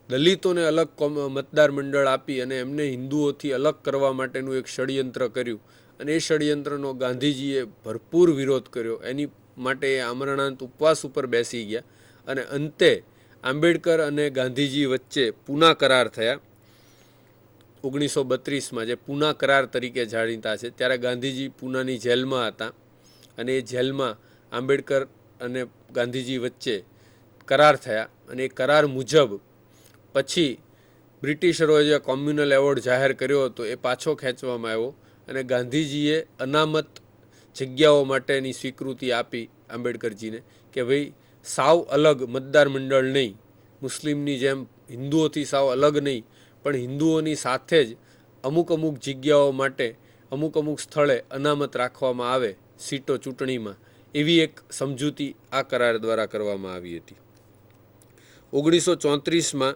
દલિતોને અલગ મતદાર મંડળ આપી અને એમને હિન્દુઓથી અલગ કરવા માટેનું એક ષડયંત્ર કર્યું અને એ ષડયંત્રનો ગાંધીજીએ ભરપૂર વિરોધ કર્યો. એની માટે એ આમરણાંત ઉપવાસ ઉપર બેસી ગયા અને અંતે આંબેડકર અને ગાંધીજી વચ્ચે પૂના કરાર થયા 1932માં, જે પૂના કરાર તરીકે જાણીતા છે. ત્યારે ગાંધીજી પૂનાની જેલમાં હતા અને એ જેલમાં આંબેડકર અને ગાંધીજી વચ્ચે કરાર થયા અને એ કરાર મુજબ પછી બ્રિટિશરોએ જે કોમ્યુનલ એવોર્ડ જાહેર કર્યો હતો એ પાછો ખેંચવામાં આવ્યો અને ગાંધીજીએ અનામત જગ્યાઓ માટેની સ્વીકૃતિ આપી આંબેડકરજીને કે ભાઈ સાવ અલગ મતદાર મંડળ નહીં, મુસ્લિમની જેમ હિન્દુઓથી સાવ અલગ નહીં, પણ હિન્દુઓની સાથે જ અમુક જગ્યાઓ માટે અમુક સ્થળે અનામત રાખવામાં આવે સીટો ચૂંટણીમાં. એવી એક સમજૂતી આ કરાર દ્વારા કરવામાં આવી હતી. 1934માં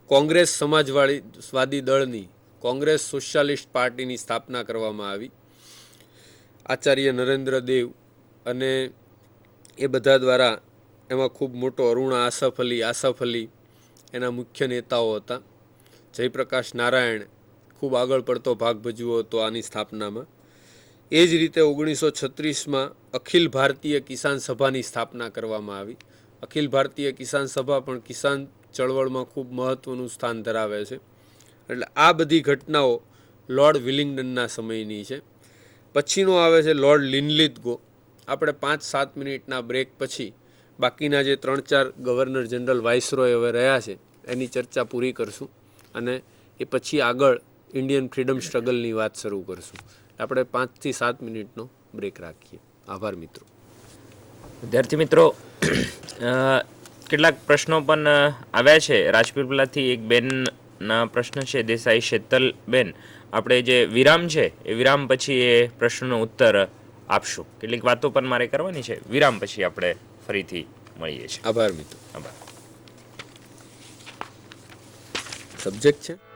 કોંગ્રેસ સમાજવાદી દળની, કોંગ્રેસ સોશિયાલિસ્ટ પાર્ટીની સ્થાપના કરવામાં આવી. આચાર્ય નરેન્દ્ર દેવ અને એ બધા દ્વારા એમાં ખૂબ મોટો અરુણા આસફ અલી એના મુખ્ય નેતાઓ હતા. જયપ્રકાશ નારાયણ ખૂબ આગળ પડતો ભાગ ભજવ્યો હતો આની સ્થાપનામાં. એ જ રીતે 1936માં અખિલ ભારતીય કિસાન સભાની સ્થાપના કરવામાં આવી. અખિલ ભારતીય કિસાન સભા પણ કિસાન ચળવળમાં ખૂબ મહત્ત્વનું સ્થાન ધરાવે છે. એટલે આ બધી ઘટનાઓ લોર્ડ વિલિંગડનના સમયની છે. પછીનો આવે છે લોર્ડ લિનલિથગો. આપણે 5-7 મિનિટના બ્રેક પછી બાકીના જે 3-4 ગવર્નર જનરલ વાઇસરોય હવે રહ્યા છે એની ચર્ચા પૂરી કરશું અને એ પછી આગળ ઇન્ડિયન ફ્રીડમ સ્ટ્રગલની વાત શરૂ કરશું. આપણે 5 થી 7 મિનિટનો બ્રેક રાખીએ. આભાર મિત્રો. વિદ્યાર્થી મિત્રો, કેટલાક પ્રશ્નો પણ આવ્યા છે. રાજપીપળાથી એક બેનના પ્રશ્ન છે, દેસાઈ શેતલબેન. આપણે જે વિરામ છે એ વિરામ પછી એ પ્રશ્નનો ઉત્તર આપશું. કેટલીક વાતો પણ મારે કરવાની છે. વિરામ પછી આપણે ફરીથી મળીએ છીએ. આભાર મિત્રો. આભાર. સબ્જેક્ટ છે